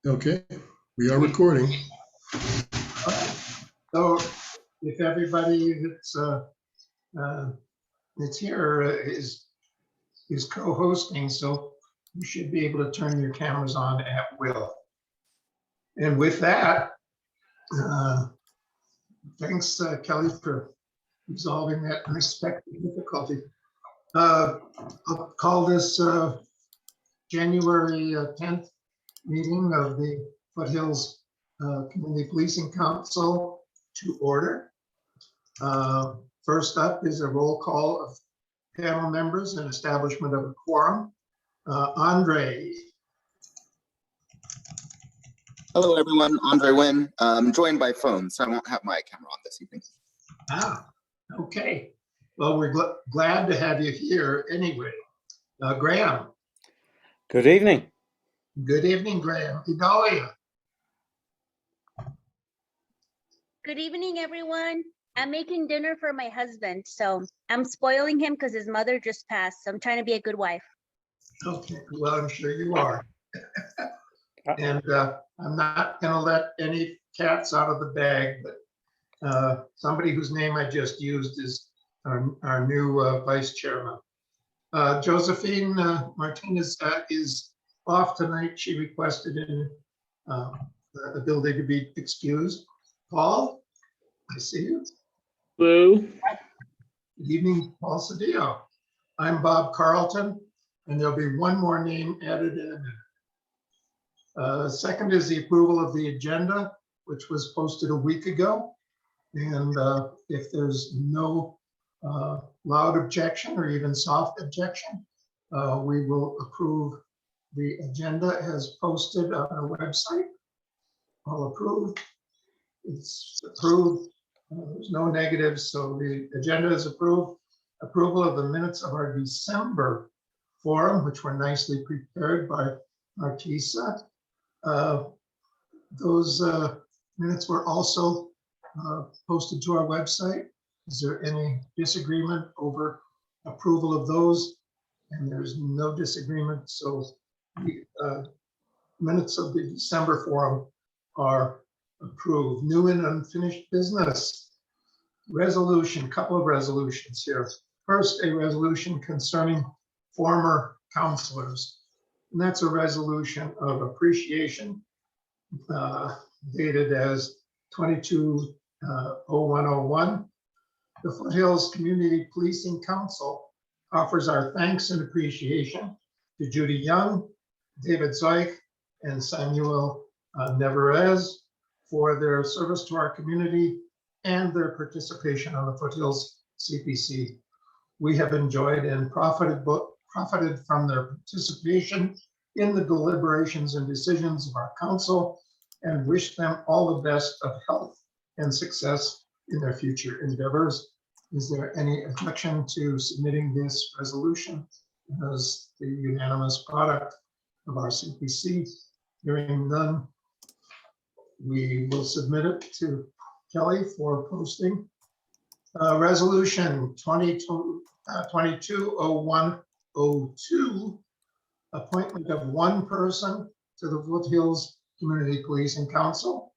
Okay, we are recording. So if everybody that's here is co-hosting, so you should be able to turn your cameras on at will. And with that, thanks Kelly for resolving that unexpected difficulty. I'll call this January 10th meeting of the Foothills Community Policing Council to order. First up is a roll call of panel members and establishment of a quorum. Andre. Hello, everyone. Andre Nguyen. I'm joined by phone, so I won't have my camera on this evening. Ah, okay. Well, we're glad to have you here anyway. Graham. Good evening. Good evening, Graham. Idalia. Good evening, everyone. I'm making dinner for my husband, so I'm spoiling him because his mother just passed. So I'm trying to be a good wife. Okay, well, I'm sure you are. And I'm not going to let any cats out of the bag, but somebody whose name I just used is our new vice chairman. Josephine Martinez is off tonight. She requested an ability to be excused. Paul, I see you. Hello. Good evening, Paul Cedillo. I'm Bob Carlton, and there'll be one more name added in a minute. Second is the approval of the agenda, which was posted a week ago. And if there's no loud objection or even soft objection, we will approve the agenda as posted on our website. All approved. It's approved. There's no negatives, so the agenda is approved. Approval of the minutes of our December forum, which were nicely prepared by Martisa. Those minutes were also posted to our website. Is there any disagreement over approval of those? And there's no disagreement, so the minutes of the December forum are approved. New and unfinished business. Resolution, couple of resolutions here. First, a resolution concerning former counselors. And that's a resolution of appreciation dated as 22/01/01. The Foothills Community Policing Council offers our thanks and appreciation to Judy Young, David Zoik, and Samuel Neverez for their service to our community and their participation on the Foothills CPC. We have enjoyed and profited from their participation in the deliberations and decisions of our council and wish them all the best of health and success in their future endeavors. Is there any objection to submitting this resolution as the unanimous product of our CPC? Hearing none, we will submit it to Kelly for posting. Resolution 22/01/02, appointment of one person to the Foothills Community Policing Council.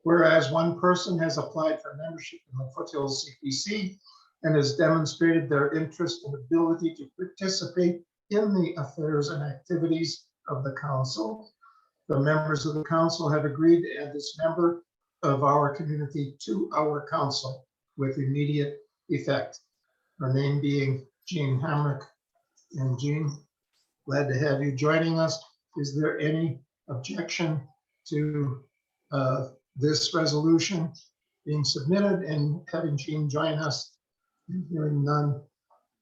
Whereas one person has applied for membership in the Foothills CPC and has demonstrated their interest and ability to participate in the affairs and activities of the council. The members of the council have agreed to add this member of our community to our council with immediate effect. Her name being Jean Hamrick. And Jean, glad to have you joining us. Is there any objection to this resolution being submitted and having Jean join us? Hearing none.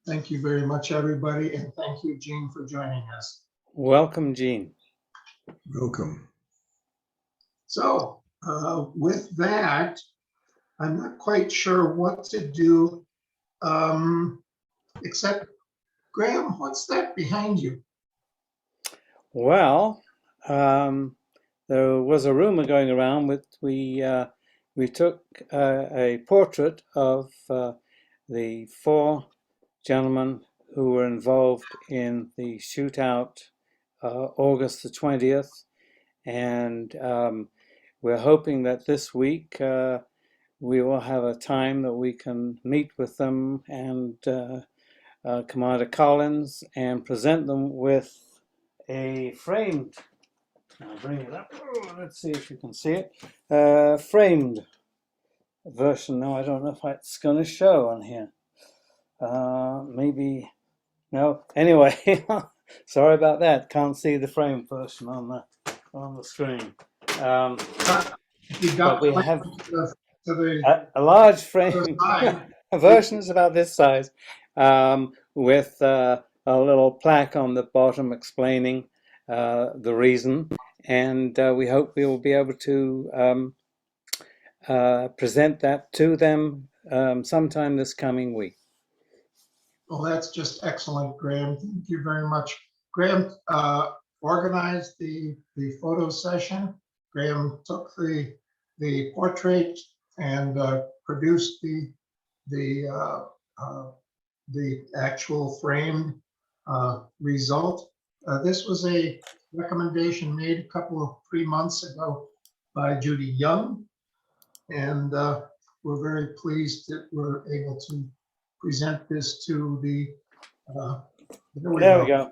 Thank you very much, everybody, and thank you, Jean, for joining us. Welcome, Jean. Welcome. So with that, I'm not quite sure what to do, except, Graham, what's that behind you? Well, there was a rumor going around that we took a portrait of the four gentlemen who were involved in the shootout August the 20th And we're hoping that this week we will have a time that we can meet with them and Commander Collins and present them with a framed, I'll bring it up, let's see if you can see it, framed version. Now I don't know if it's going to show on here. Maybe, no, anyway, sorry about that, can't see the framed version on the screen. You But got we plans have to the a large other frame side. version is about this size, with a little plaque on the bottom explaining the reason, and we hope we will be able to present that to them sometime this coming week. Well, that's just excellent, Graham. Thank you very much. Graham organized the photo session. Graham took the portrait and produced the actual framed result. This was a recommendation made a couple of 3 months ago by Judy Young, and we're very pleased that we're able to present this to the, There we go.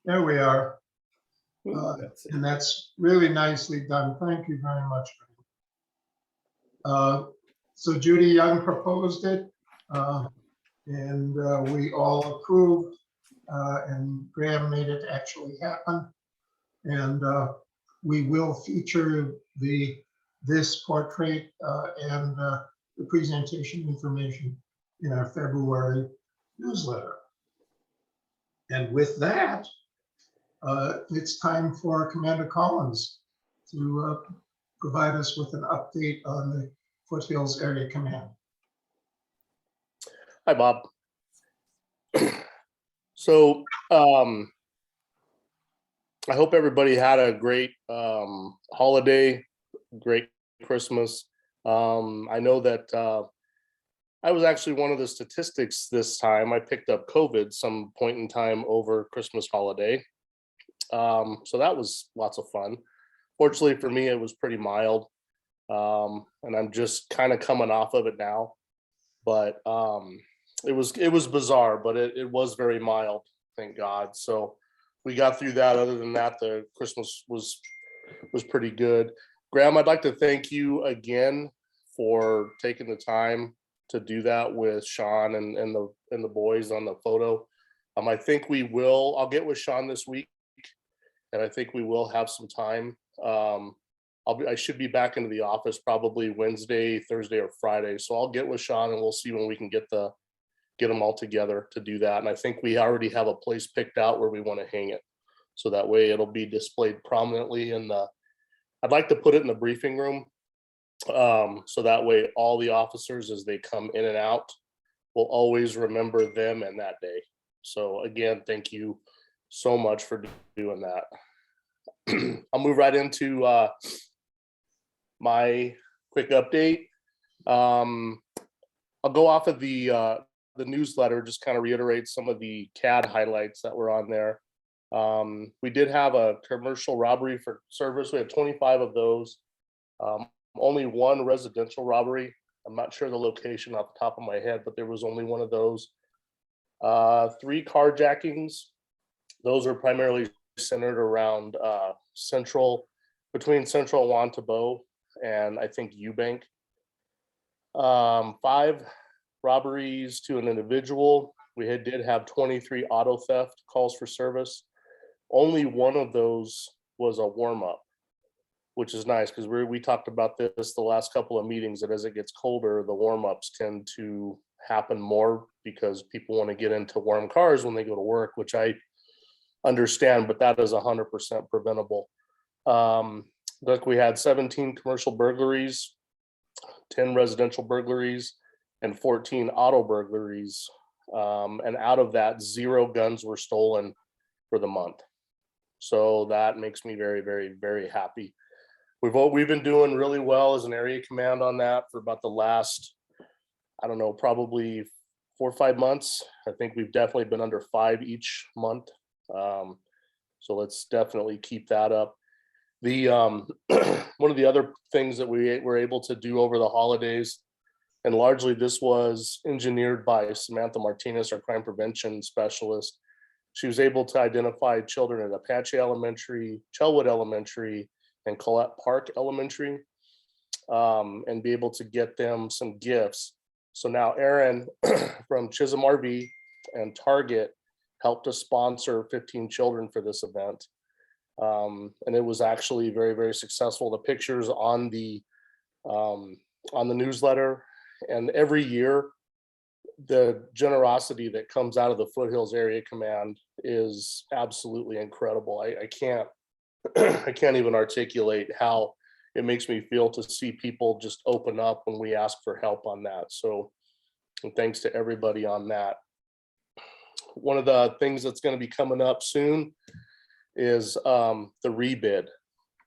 There we are. That's it. And that's really nicely done. Thank you very much. So Judy Young proposed it, and we all approved, and Graham made it actually happen. And we will feature this portrait and the presentation information in our February newsletter. And with that, it's time for Commander Collins to provide us with an update on the Foothills Area Command. Hi, Bob. So I hope everybody had a great holiday, great Christmas. I know that I was actually one of the statistics this time. I picked up COVID some point in time over Christmas holiday. So that was lots of fun. Fortunately for me, it was pretty mild. And I'm just kind of coming off of it now. But it was bizarre, but it was very mild, thank God. So we got through that. Other than that, the Christmas was pretty good. Graham, I'd like to thank you again for taking the time to do that with Sean and the boys on the photo. I think I'll get with Sean this week, and I think we will have some time. I should be back into the office probably Wednesday, Thursday, or Friday. So I'll get with Sean and we'll see when we can get them all together to do that. And I think we already have a place picked out where we want to hang it. So that way it'll be displayed prominently I'd like to put it in the briefing room. So that way all the officers, as they come in and out, will always remember them and that day. So again, thank you so much for doing that. I'll move right into my quick update. I'll go off of the newsletter, just kind of reiterate some of the CAD highlights that were on there. We did have a commercial robbery for service. We had 25 of those. Only one residential robbery. I'm not sure the location off the top of my head, but there was only one of those. 3 carjackings. Those are primarily centered around between Central Wantabo and I think Eubank. 5 robberies to an individual. We did have 23 auto theft calls for service. Only one of those was a warm-up, which is nice because we talked about this the last couple of meetings, that as it gets colder, the warm-ups tend to happen more because people want to get into warm cars when they go to work, which I understand, but that is 100% preventable. Look, we had 17 commercial burglaries, 10 residential burglaries, and 14 auto burglaries. And out of that, 0 guns were stolen for the month. So that makes me very, very, very happy. We've been doing really well as an area command on that for about the last, I don't know, probably 4 or 5 months. I think we've definitely been under 5 each month. So let's definitely keep that up. The one of the other things that we were able to do over the holidays, and largely this was engineered by Samantha Martinez, our crime prevention specialist. She was able to identify children at Apache Elementary, Chelwood Elementary, and Collette Park Elementary, and be able to get them some gifts. So now Aaron from Chisholm RV and Target helped us sponsor 15 children for this event. And it was actually very, very successful. The pictures on the newsletter, and every year, the generosity that comes out of the Foothills Area Command is absolutely incredible. I can't I can't even articulate how it makes me feel to see people just open up when we ask for help on that. So thanks to everybody on that. One of the things that's going to be coming up soon is the rebid.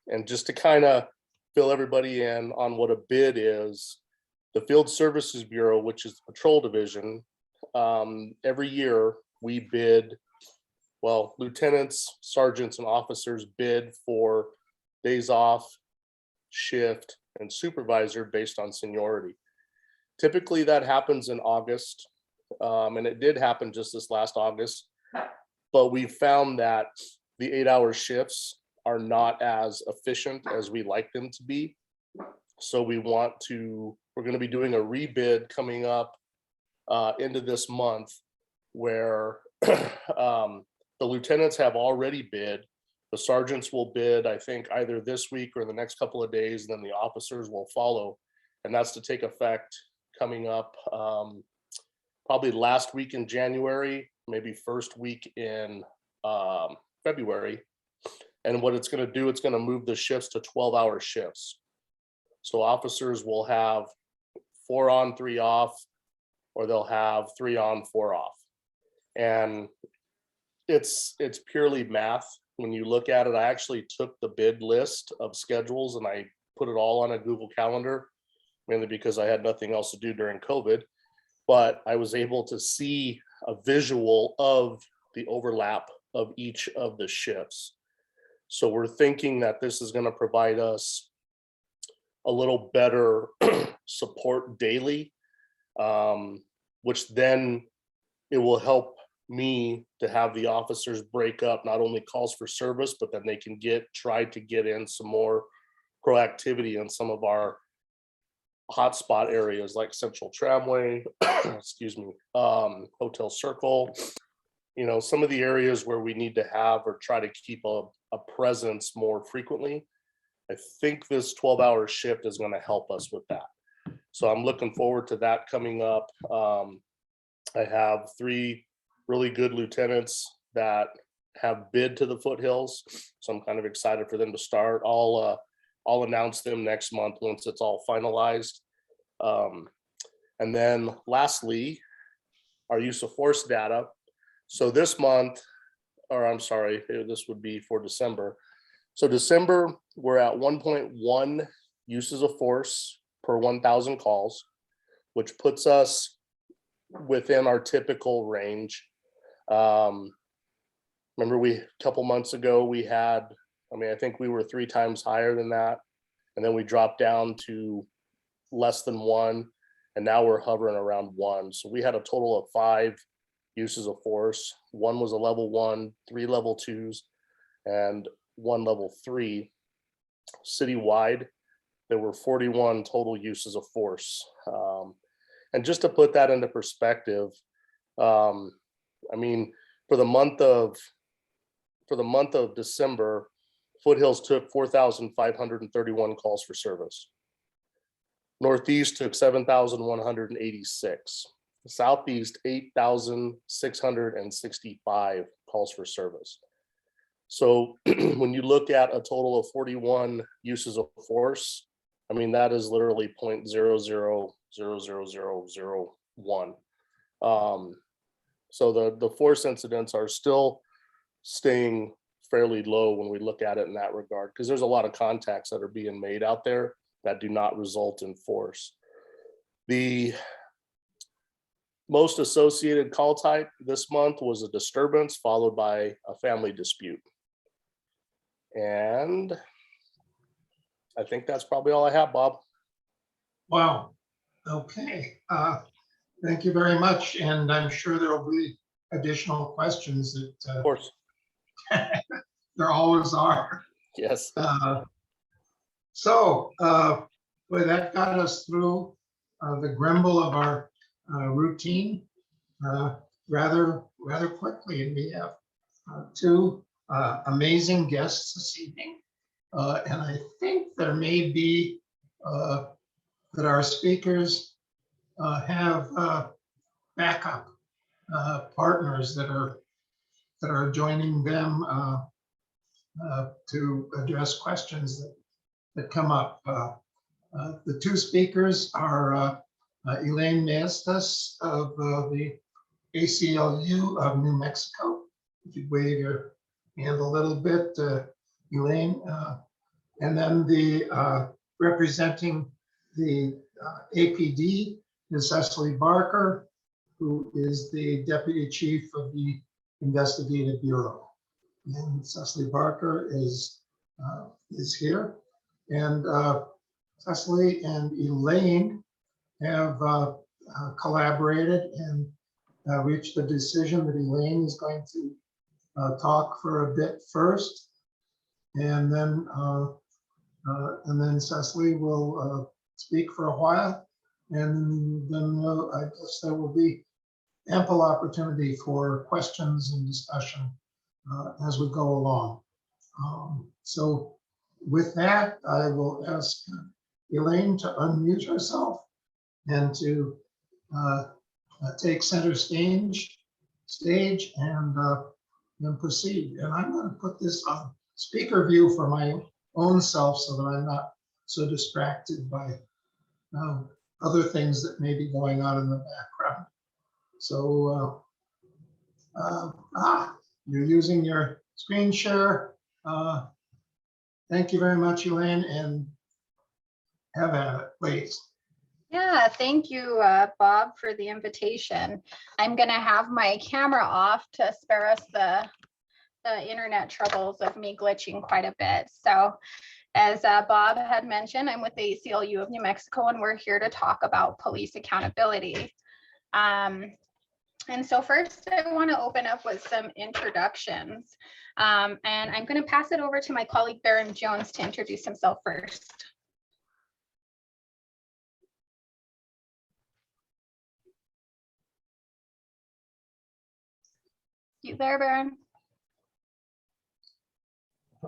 And just to kind of fill everybody in on what a bid is, the Field Services Bureau, which is the patrol division, every year we bid, well, lieutenants, sergeants, and officers bid for days off, shift, and supervisor based on seniority. Typically that happens in August, and it did happen just this last August, but we found that the 8-hour shifts are not as efficient as we like them to be. So we're going to be doing a rebid coming up into this month where the lieutenants have already bid. The sergeants will bid, I think, either this week or the next couple of days, and then the officers will follow. And that's to take effect coming up probably last week in January, maybe first week in February. And what it's going to do, it's going to move the shifts to 12-hour shifts. So officers will have 4 on, 3 off, or they'll have 3 on, 4 off. And it's purely math. When you look at it, I actually took the bid list of schedules and I put it all on a Google Calendar, mainly because I had nothing else to do during COVID. But I was able to see a visual of the overlap of each of the shifts. So we're thinking that this is going to provide us a little better support daily, which then it will help me to have the officers break up not only calls for service, but then they can try to get in some more proactivity in some of our hotspot areas like Central Tramway, excuse me, Hotel Circle, some of the areas where we need to have or try to keep a presence more frequently. I think this 12-hour shift is going to help us with that. So I'm looking forward to that coming up. I have 3 really good lieutenants that have bid to the Foothills. So I'm kind of excited for them to start. I'll announce them next month once it's all finalized. And then lastly, our use of force data. So this month, or I'm sorry, this would be for December. So December, we're at 1.1 uses of force per 1,000 calls, which puts us within our typical range. Remember a couple months ago, we had, I think we were 3 times higher than that. And then we dropped down to less than 1. And now we're hovering around 1. So we had a total of 5 uses of force. 1 was a level 1, 3 level 2s, and 1 level 3. Citywide, there were 41 total uses of force. And just to put that into perspective, for the month of December, Foothills took 4,531 calls for service. Northeast took 7,186. Southeast 8,665 calls for service. So when you look at a total of 41 uses of force, that is literally 0.000001. So the force incidents are still staying fairly low when we look at it in that regard, because there's a lot of contacts that are being made out there that do not result in force. The most associated call type this month was a disturbance followed by a family dispute. And I think that's probably all I have, Bob. Wow. Okay. Thank you very much. And I'm sure there will be additional questions that Of course. there always are. Yes. So well, that got us through the grumble of our routine rather quickly. And we have two amazing guests this evening. And I think there may be that our speakers have backup partners that are joining them to address questions that come up. The two speakers are Elaine Maestas of the ACLU of New Mexico. If you wave your hand a little bit, Elaine, and then the representing the APD is Cecily Barker, who is the Deputy Chief of the Investigative Bureau. And Cecily Barker is here. And Cecily and Elaine have collaborated and reached the decision that Elaine is going to talk for a bit first, and then Cecily will speak for a while, and then I guess there will be ample opportunity for questions and discussion as we go along. So with that, I will ask Elaine to unmute herself and to take center stage and proceed. And I'm going to put this on speaker view for my own self so that I'm not so distracted by other things that may be going on in the background. So, you're using your screen share. Thank you very much, Elaine, and have at it, please. Yeah, thank you, Bob, for the invitation. I'm going to have my camera off to spare us the internet troubles of me glitching quite a bit. So as Bob had mentioned, I'm with the ACLU of New Mexico, and we're here to talk about police accountability. And so first, I want to open up with some introductions. And I'm going to pass it over to my colleague, Baron Jones, to introduce himself first. You there, Baron?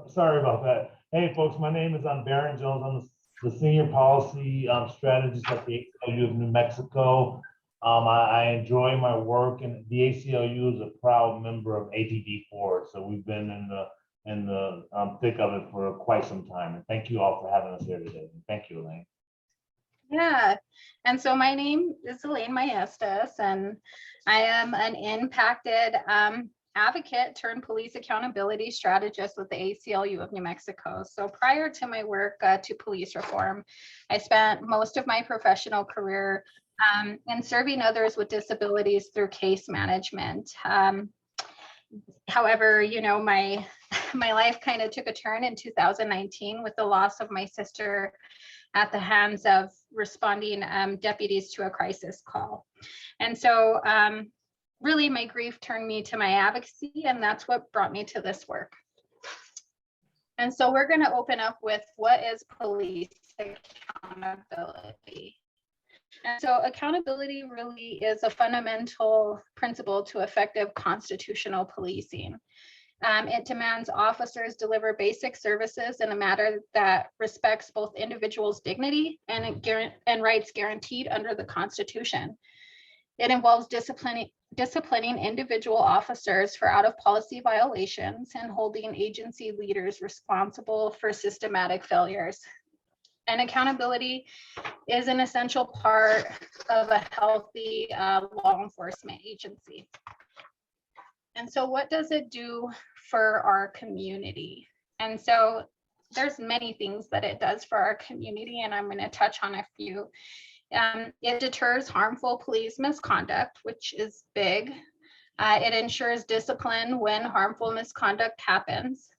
Sorry about that. Hey, folks, my name is Baron Jones. I'm the Senior Policy Strategist at the ACLU of New Mexico. I enjoy my work, and the ACLU is a proud member of ATD4. So we've been in the thick of it for quite some time. And thank you all for having us here today. Thank you, Elaine. Yeah, and so my name is Elaine Maestas, and I am an impacted advocate turned police accountability strategist with the ACLU of New Mexico. So prior to my work to police reform, I spent most of my professional career in serving others with disabilities through case management. However, you know, my life kind of took a turn in 2019 with the loss of my sister at the hands of responding deputies to a crisis call. And so really my grief turned me to my advocacy, and that's what brought me to this work. And so we're going to open up with what is police accountability. And so accountability really is a fundamental principle to effective constitutional policing. It demands officers deliver basic services in a manner that respects both individuals' dignity and rights guaranteed under the Constitution. It involves disciplining individual officers for out-of-policy violations and holding agency leaders responsible for systematic failures. And accountability is an essential part of a healthy law enforcement agency. And so what does it do for our community? And so there's many things that it does for our community, and I'm going to touch on a few. It deters harmful police misconduct, which is big. It ensures discipline when harmful misconduct happens.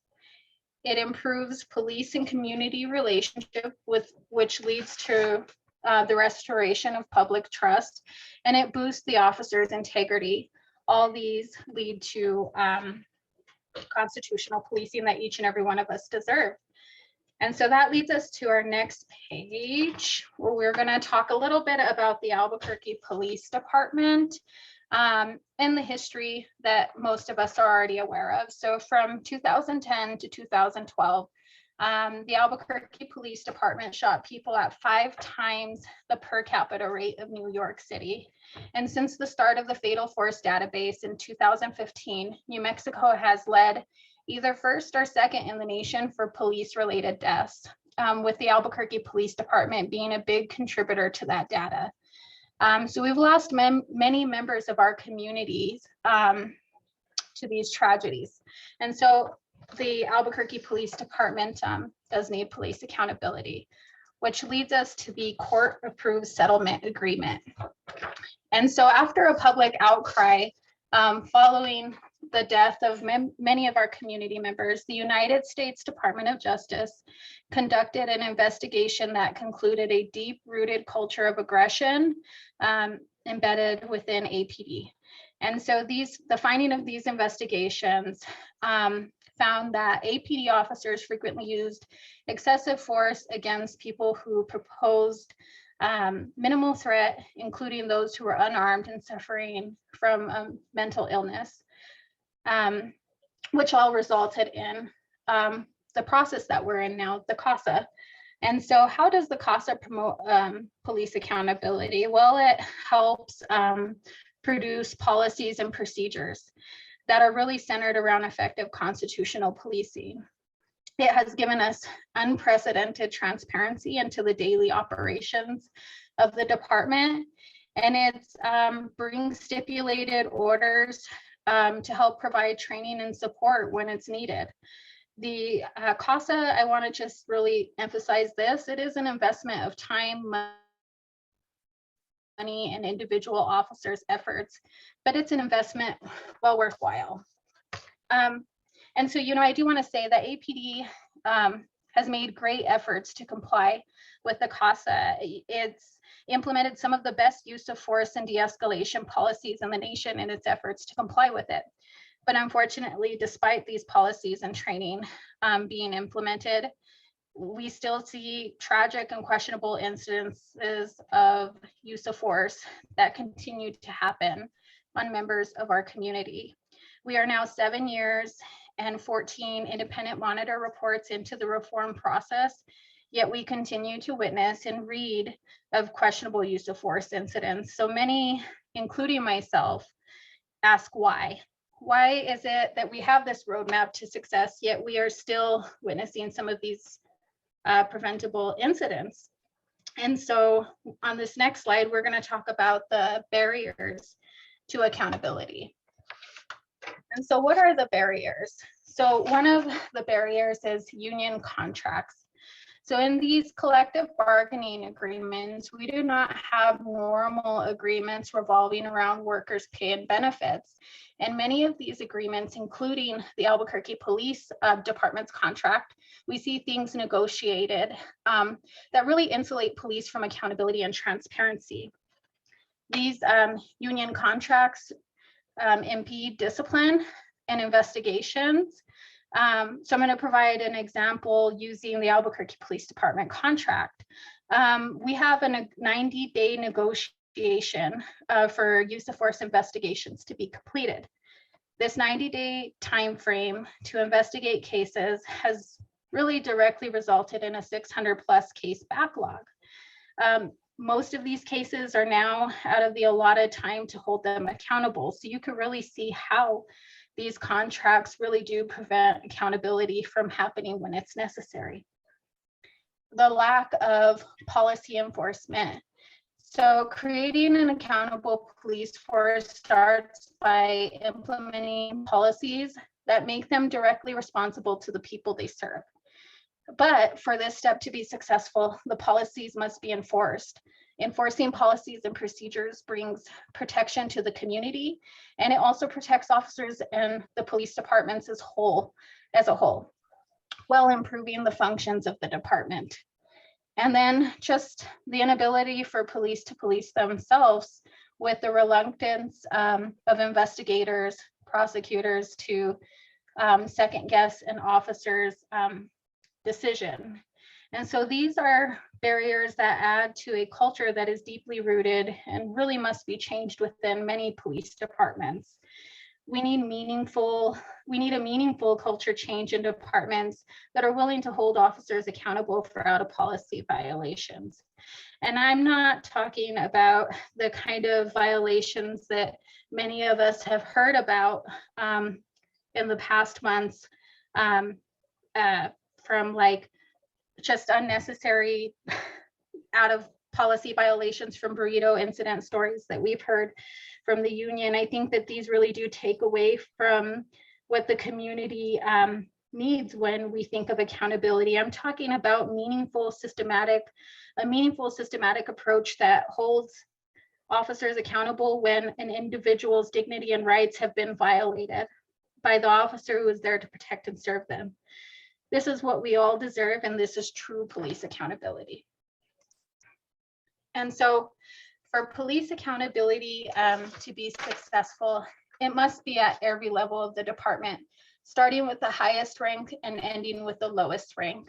It improves police and community relationship, with which leads to the restoration of public trust, and it boosts the officer's integrity. All these lead to constitutional policing that each and every one of us deserve. And so that leads us to our next page, where we're going to talk a little bit about the Albuquerque Police Department and the history that most of us are already aware of. So from 2010 to 2012, the Albuquerque Police Department shot people at 5 times the per capita rate of New York City. And since the start of the Fatal Force database in 2015, New Mexico has led either first or second in the nation for police-related deaths, with the Albuquerque Police Department being a big contributor to that data. So we've lost many members of our communities to these tragedies. And so the Albuquerque Police Department does need police accountability, which leads us to the court-approved settlement agreement. And so after a public outcry following the death of many of our community members, the United States Department of Justice conducted an investigation that concluded a deep-rooted culture of aggression embedded within APD. And so the finding of these investigations found that APD officers frequently used excessive force against people who proposed minimal threat, including those who were unarmed and suffering from mental illness, which all resulted in the process that we're in now, the CASA. And so how does the CASA promote police accountability? Well, it helps produce policies and procedures that are really centered around effective constitutional policing. It has given us unprecedented transparency into the daily operations of the department, and it brings stipulated orders to help provide training and support when it's needed. The CASA, I want to just really emphasize this, it is an investment of time, money, and individual officers' efforts, but it's an investment well worthwhile. And so, I do want to say that APD has made great efforts to comply with the CASA. It's implemented some of the best use of force and de-escalation policies in the nation in its efforts to comply with it. But unfortunately, despite these policies and training being implemented, we still see tragic and questionable incidences of use of force that continue to happen on members of our community. We are now 7 years and 14 independent monitor reports into the reform process, yet we continue to witness and read of questionable use of force incidents. So many, including myself, ask why. Why is it that we have this roadmap to success, yet we are still witnessing some of these preventable incidents? And so on this next slide, we're going to talk about the barriers to accountability. And so what are the barriers? So one of the barriers is union contracts. So in these collective bargaining agreements, we do not have normal agreements revolving around workers' pay and benefits. And many of these agreements, including the Albuquerque Police Department's contract, we see things negotiated that really insulate police from accountability and transparency. These union contracts impede discipline and investigations. So I'm going to provide an example using the Albuquerque Police Department contract. We have a 90-day negotiation for use of force investigations to be completed. This 90-day time frame to investigate cases has really directly resulted in a 600+ case backlog. Most of these cases are now out of the allotted time to hold them accountable. So you can really see how these contracts really do prevent accountability from happening when it's necessary. The lack of policy enforcement. So creating an accountable police force starts by implementing policies that make them directly responsible to the people they serve. But for this step to be successful, the policies must be enforced. Enforcing policies and procedures brings protection to the community, and it also protects officers and the police departments as a whole. What while improving the functions of the department. And then just the inability for police to police themselves with the reluctance of investigators, prosecutors to second guess an officer's decision. And so these are barriers that add to a culture that is deeply rooted and really must be changed within many police departments. We need a meaningful culture change in departments that are willing to hold officers accountable for out of policy violations. And I'm not talking about the kind of violations that many of us have heard about in the past months from like just unnecessary out of policy violations from burrito incident stories that we've heard from the union. I think that these really do take away from what the community needs when we think of accountability. I'm talking about a meaningful systematic approach that holds officers accountable when an individual's dignity and rights have been violated by the officer who is there to protect and serve them. This is what we all deserve, and this is true police accountability. And so for police accountability to be successful, it must be at every level of the department, starting with the highest rank and ending with the lowest rank.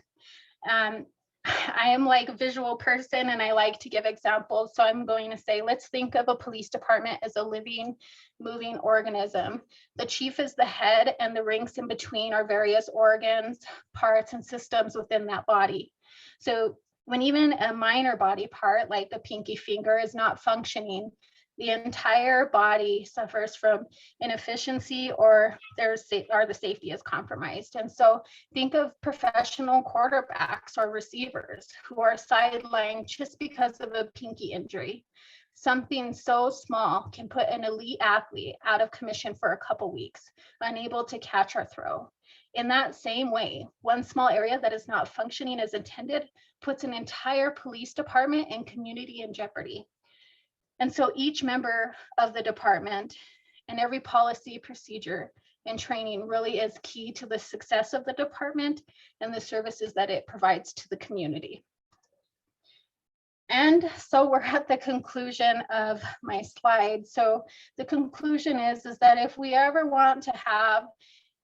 I am like a visual person and I like to give examples. So I'm going to say, let's think of a police department as a living, moving organism. The chief is the head and the ranks in between are various organs, parts, and systems within that body. So when even a minor body part like the pinky finger is not functioning, the entire body suffers from inefficiency or the safety is compromised. And so think of professional quarterbacks or receivers who are sidelined just because of a pinky injury. Something so small can put an elite athlete out of commission for a couple weeks, unable to catch or throw. In that same way, one small area that is not functioning as intended puts an entire police department and community in jeopardy. And so each member of the department and every policy, procedure, and training really is key to the success of the department and the services that it provides to the community. And so we're at the conclusion of my slide. So the conclusion is that if we ever want to have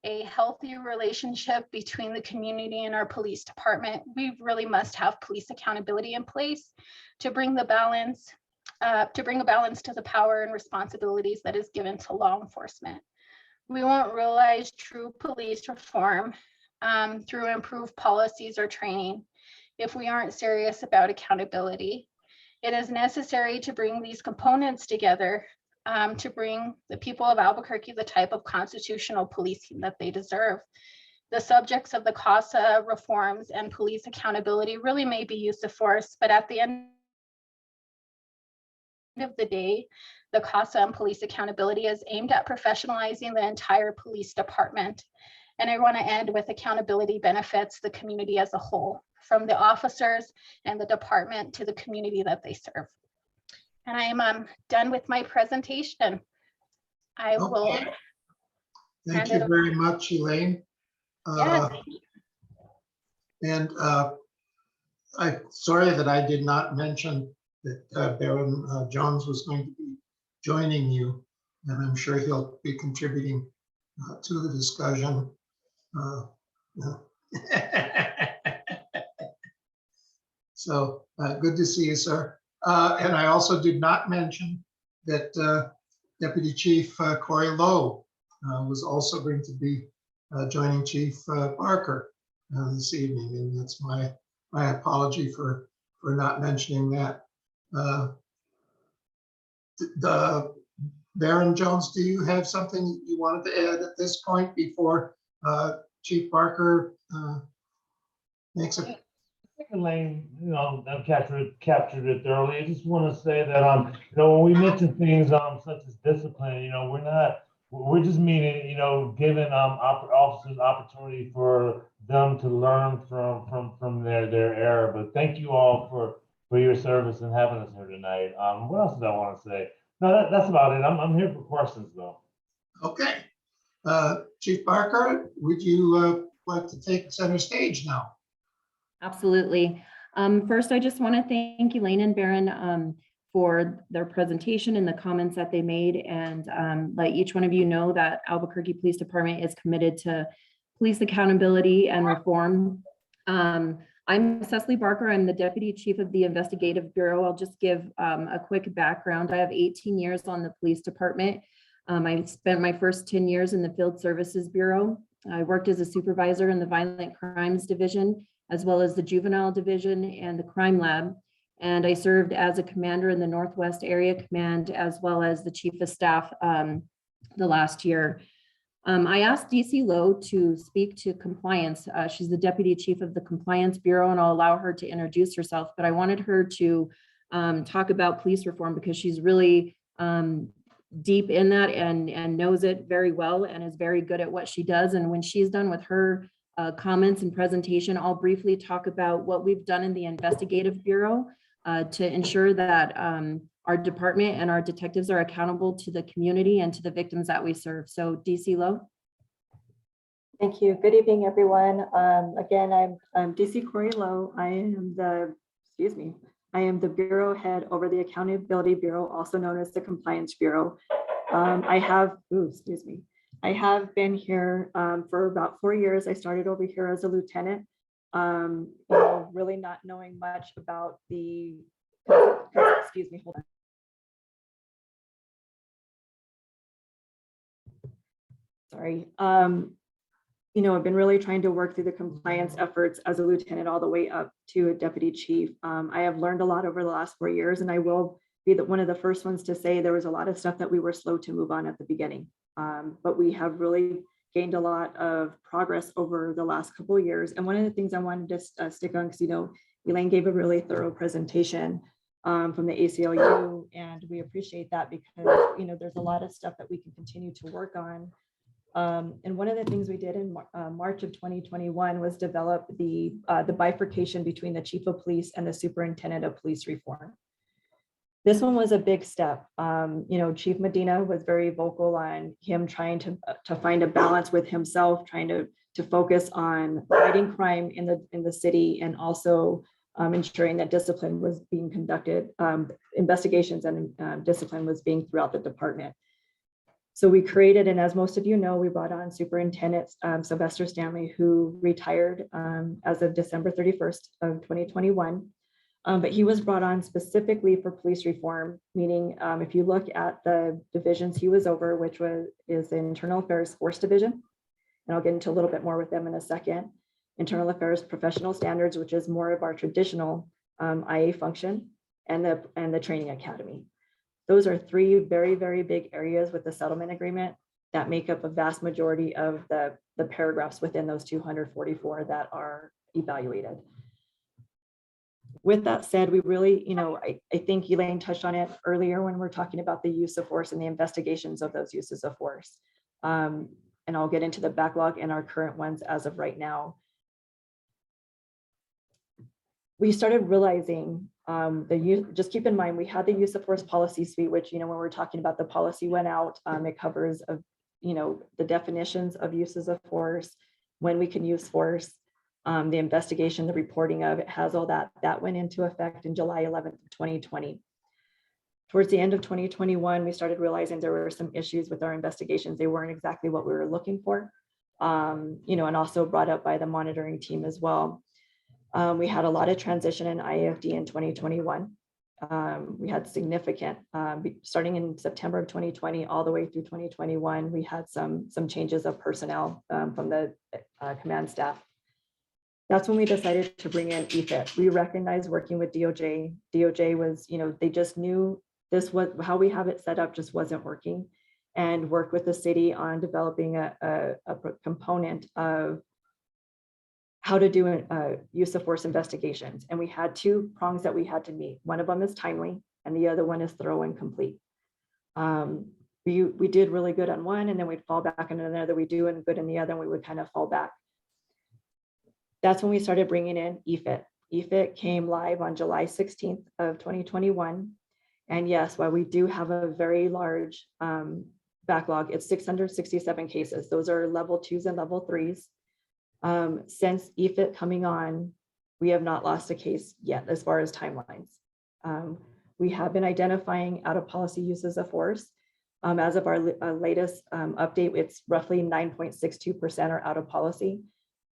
a healthy relationship between the community and our police department, we really must have police accountability in place to bring the balance to the power and responsibilities that is given to law enforcement. We won't realize true police reform through improved policies or training if we aren't serious about accountability. It is necessary to bring these components together to bring the people of Albuquerque the type of constitutional policing that they deserve. The subjects of the CASA reforms and police accountability really may be use of force, but at the end of the day, the CASA and police accountability is aimed at professionalizing the entire police department. And I want to end with accountability benefits the community as a whole, from the officers and the department to the community that they serve. And I am done with my presentation. I will. Thank you very much, Elaine. Yeah, thank you. And I'm sorry that I did not mention that Baron Jones was going to be joining you, and I'm sure he'll be contributing to the discussion. So good to see you, sir. And I also did not mention that Deputy Chief Corey Lowe was also going to be joining Chief Barker this evening, and that's my apology for not mentioning that. Baron Jones, do you have something you wanted to add at this point before Chief Barker makes it? Elaine, I've captured it thoroughly. I just want to say that, when we mention things such as discipline, we're just meaning, giving officers opportunity for them to learn from their error. But thank you all for your service and having us here tonight. What else did I want to say? No, that's about it. I'm here for questions though. Okay. Chief Barker, would you like to take center stage now. Absolutely. First, I just want to thank Elaine and Baron for their presentation and the comments that they made, and let each one of you know that Albuquerque Police Department is committed to police accountability and reform. I'm Cecily Barker. I'm the Deputy Chief of the Investigative Bureau. I'll just give a quick background. I have 18 years on the police department. I spent my first 10 years in the Field Services Bureau. I worked as a supervisor in the Violent Crimes Division, as well as the Juvenile Division and the Crime Lab. And I served as a commander in the Northwest Area Command, as well as the Chief of Staff the last year. I asked DC Lowe to speak to compliance. She's the Deputy Chief of the Compliance Bureau, and I'll allow her to introduce herself, but I wanted her to talk about police reform because she's really deep in that and knows it very well and is very good at what she does. And when she's done with her comments and presentation, I'll briefly talk about what we've done in the Investigative Bureau to ensure that our department and our detectives are accountable to the community and to the victims that we serve. So DC Lowe. Thank you. Good evening, everyone. Again, I'm DC Corey Lowe. I am the Bureau Head over the Accountability Bureau, also known as the Compliance Bureau. I have been here for about 4 years. I started over here as a lieutenant, really not knowing much about the, excuse me, hold on. Sorry. I've been really trying to work through the compliance efforts as a lieutenant all the way up to a deputy chief. I have learned a lot over the last 4 years, and I will be one of the first ones to say there was a lot of stuff that we were slow to move on at the beginning. But we have really gained a lot of progress over the last couple of years. And one of the things I wanted to stick on, because Elaine gave a really thorough presentation from the ACLU, and we appreciate that because there's a lot of stuff that we can continue to work on. And one of the things we did in March of 2021 was develop the bifurcation between the chief of police and the superintendent of police reform. This one was a big step. Chief Medina was very vocal on him trying to find a balance with himself, trying to focus on fighting crime in the city, and also ensuring that discipline was being conducted, investigations and discipline was being throughout the department. So we created, and as most of you know, we brought on Superintendent Sylvester Stanley, who retired as of December 31st of 2021. But he was brought on specifically for police reform, meaning if you look at the divisions he was over, which is the Internal Affairs Force Division, and I'll get into a little bit more with them in a second. Internal Affairs Professional Standards, which is more of our traditional IA function, and the Training Academy. Those are three very, very big areas with the settlement agreement that make up a vast majority of the paragraphs within those 244 that are evaluated. With that said, we really, I think Elaine touched on it earlier when we're talking about the use of force and the investigations of those uses of force. And I'll get into the backlog and our current ones as of right now. We started realizing just keep in mind, we had the use of force policy suite, which, when we're talking about the policy went out, it covers, the definitions of uses of force, when we can use force, the investigation, the reporting of it, has all that. That went into effect in July 11th, 2020. Towards the end of 2021, we started realizing there were some issues with our investigations. They weren't exactly what we were looking for, and also brought up by the monitoring team as well. We had a lot of transition in IAFD in 2021. We had significant, starting in September of 2020 all the way through 2021, we had some changes of personnel from the command staff. That's when we decided to bring in EFIT. We recognized working with DOJ. DOJ was, they just knew this was how we have it set up just wasn't working, and worked with the city on developing a component of how to do use of force investigations. And we had two prongs that we had to meet. One of them is timely, and the other one is thorough and complete. We did really good on one, and then we'd fall back on another. We do good in the other, and we would kind of fall back. That's when we started bringing in EFIT. EFIT came live on July 16th of 2021. And yes, while we do have a very large backlog, it's 667 cases. Those are level 2s and level 3s. Since EFIT coming on, we have not lost a case yet as far as timelines. We have been identifying out of policy uses of force. As of our latest update, it's roughly 9.62% are out of policy.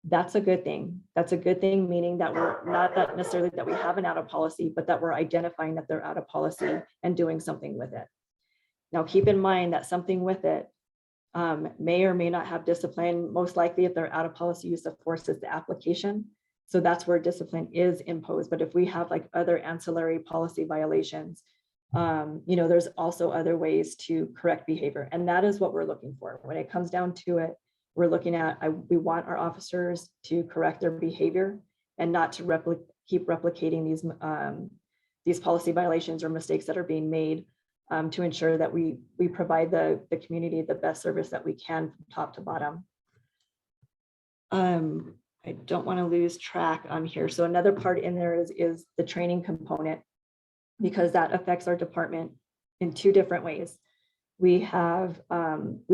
That's a good thing. That's a good thing, meaning that we're not that necessarily that we have an out of policy, but that we're identifying that they're out of policy and doing something with it. Now, keep in mind that something with it may or may not have discipline. Most likely, if they're out of policy use of force, is the application. So that's where discipline is imposed. But if we have like other ancillary policy violations, there's also other ways to correct behavior. And that is what we're looking for. When it comes down to it, we're looking at, we want our officers to correct their behavior and not to keep replicating these policy violations or mistakes that are being made, to ensure that we provide the community the best service that we can from top to bottom. I don't want to lose track on here. So another part in there is the training component, because that affects our department in two different ways. We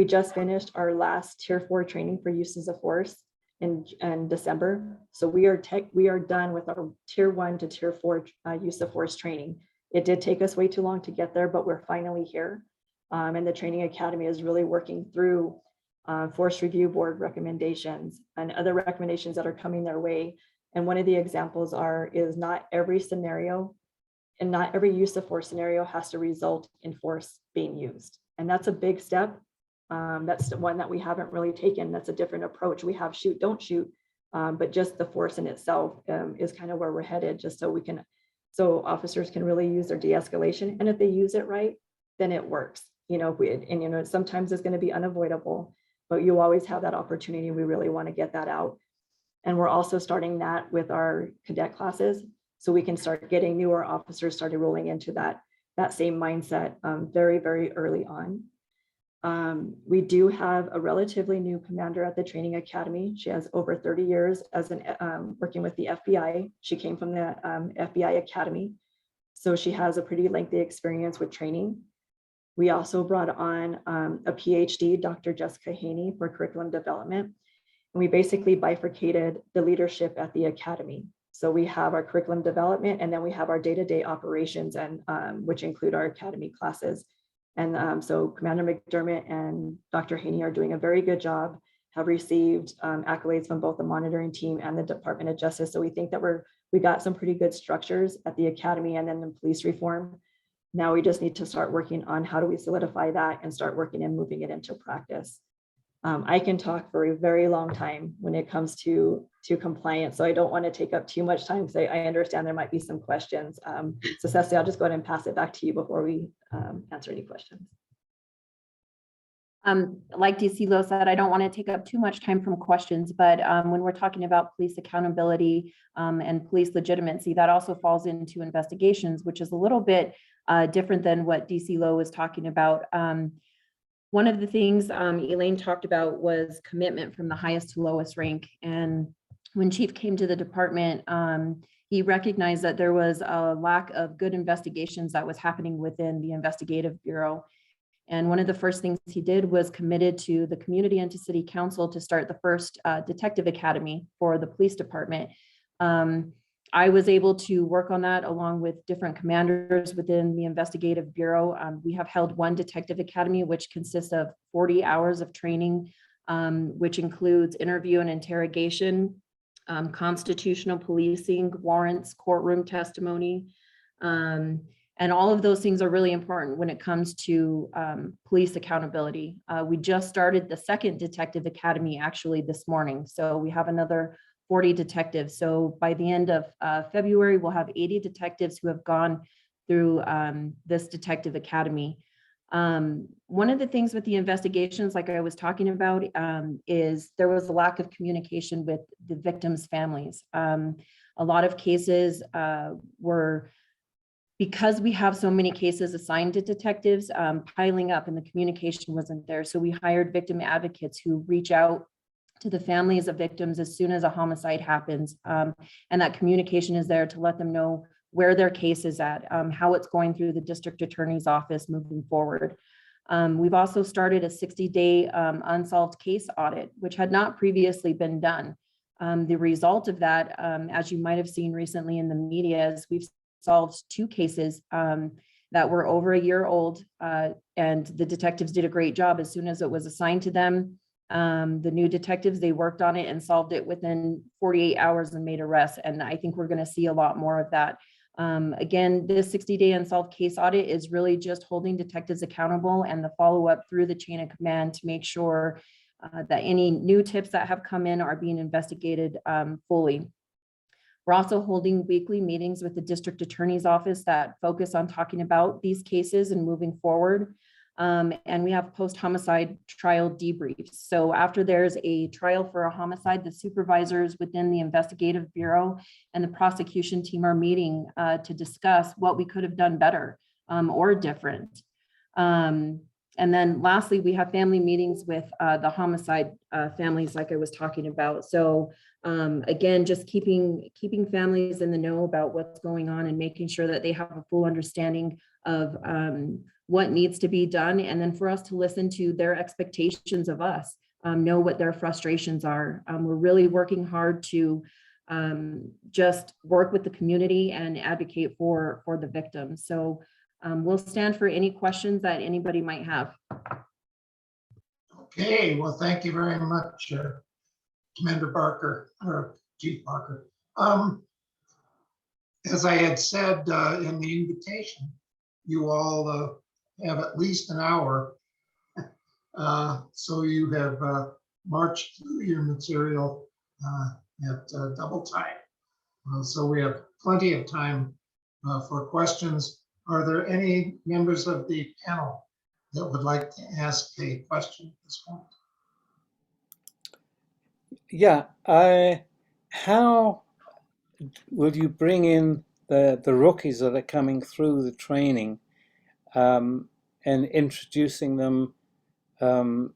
just finished our last tier 4 training for uses of force in December. So we are done with our tier 1 to tier 4 use of force training. It did take us way too long to get there, but we're finally here. And the training academy is really working through force review board recommendations and other recommendations that are coming their way. And one of the examples is not every scenario and not every use of force scenario has to result in force being used. And that's a big step. That's the one that we haven't really taken. That's a different approach. We have shoot, don't shoot, but just the force in itself is kind of where we're headed, just so officers can really use their de-escalation. And if they use it right, then it works. Sometimes it's going to be unavoidable, but you always have that opportunity. We really want to get that out. And we're also starting that with our cadet classes, so we can start getting newer officers started rolling into that same mindset very, very early on. We do have a relatively new commander at the training academy. She has over 30 years as working with the FBI. She came from the FBI Academy, so she has a pretty lengthy experience with training. We also brought on a PhD, Dr. Jessica Haney, for curriculum development. And we basically bifurcated the leadership at the academy. So we have our curriculum development, and then we have our day-to-day operations, and which include our academy classes. And so Commander McDermott and Dr. Haney are doing a very good job, have received accolades from both the monitoring team and the Department of Justice. So we think that we got some pretty good structures at the academy and then the police reform. Now we just need to start working on how do we solidify that and start working and moving it into practice. I can talk for a very long time when it comes to compliance, so I don't want to take up too much time because I understand there might be some questions. So Cecily, I'll just go ahead and pass it back to you before we answer any questions. Like DC Lo said, I don't want to take up too much time from questions, but when we're talking about police accountability and police legitimacy, that also falls into investigations, which is a little bit different than what DC Lo was talking about. One of the things Elaine talked about was commitment from the highest to lowest rank. And when Chief came to the department, he recognized that there was a lack of good investigations that was happening within the investigative bureau. And one of the first things he did was committed to the community and to city council to start the first detective academy for the police department. I was able to work on that along with different commanders within the investigative bureau. We have held one detective academy, which consists of 40 hours of training, which includes interview and interrogation, constitutional policing, warrants, courtroom testimony. And all of those things are really important when it comes to police accountability. We just started the second detective academy actually this morning. So we have another 40 detectives. So by the end of February, we'll have 80 detectives who have gone through this detective academy. One of the things with the investigations, like I was talking about, is there was a lack of communication with the victims' families. A lot of cases were, because we have so many cases assigned to detectives, piling up and the communication wasn't there. So we hired victim advocates who reach out to the families of victims as soon as a homicide happens. And that communication is there to let them know where their case is at, how it's going through the district attorney's office moving forward. We've also started a 60-day unsolved case audit, which had not previously been done. The result of that, as you might have seen recently in the media, is we've solved 2 cases that were over a year old, and the detectives did a great job. As soon as it was assigned to them, the new detectives, they worked on it and solved it within 48 hours and made arrests. And I think we're going to see a lot more of that. Again, this 60-day unsolved case audit is really just holding detectives accountable and the follow-up through the chain of command to make sure that any new tips that have come in are being investigated fully. We're also holding weekly meetings with the district attorney's office that focus on talking about these cases and moving forward. And we have post-homicide trial debriefs. So after there's a trial for a homicide, the supervisors within the investigative bureau and the prosecution team are meeting to discuss what we could have done better or different. And then lastly, we have family meetings with the homicide families like I was talking about. So again, just keeping families in the know about what's going on and making sure that they have a full understanding of what needs to be done. And then for us to listen to their expectations of us, know what their frustrations are. We're really working hard to just work with the community and advocate for the victims. So we'll stand for any questions that anybody might have. Okay, well, thank you very much, Commander Barker, or Chief Barker. As I had said in the invitation, you all have at least an hour. So you have marched through your material at double time. So we have plenty of time for questions. Are there any members of the panel that would like to ask a question at this point? Yeah, how will you bring in the rookies that are coming through the training and introducing them to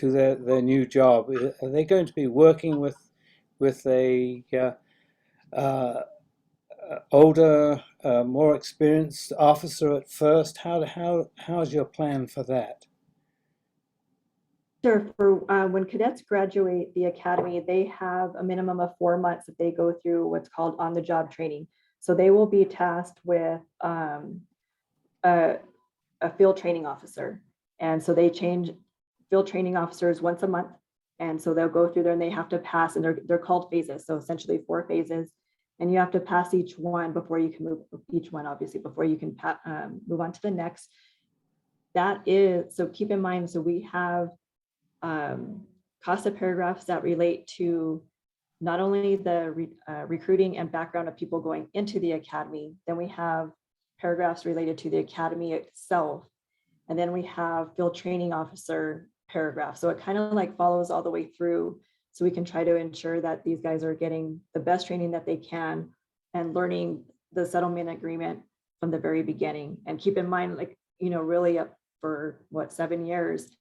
their new job? Are they going to be working with a older, more experienced officer at first? How's your plan for that? Sure. For when cadets graduate the academy, they have a minimum of 4 months that they go through what's called on-the-job training. So they will be tasked with a field training officer. And so they change field training officers once a month. And so they'll go through there and they have to pass, and they're called phases. So essentially 4 phases. And you have to pass each one before you can move, each one obviously, before you can move on to the next. That is, so keep in mind, so we have CASA paragraphs that relate to not only the recruiting and background of people going into the academy, then we have paragraphs related to the academy itself. And then we have field training officer paragraph. So it kind of like follows all the way through. So we can try to ensure that these guys are getting the best training that they can and learning the settlement agreement from the very beginning. And keep in mind, like, you know, really up for what, 7 years,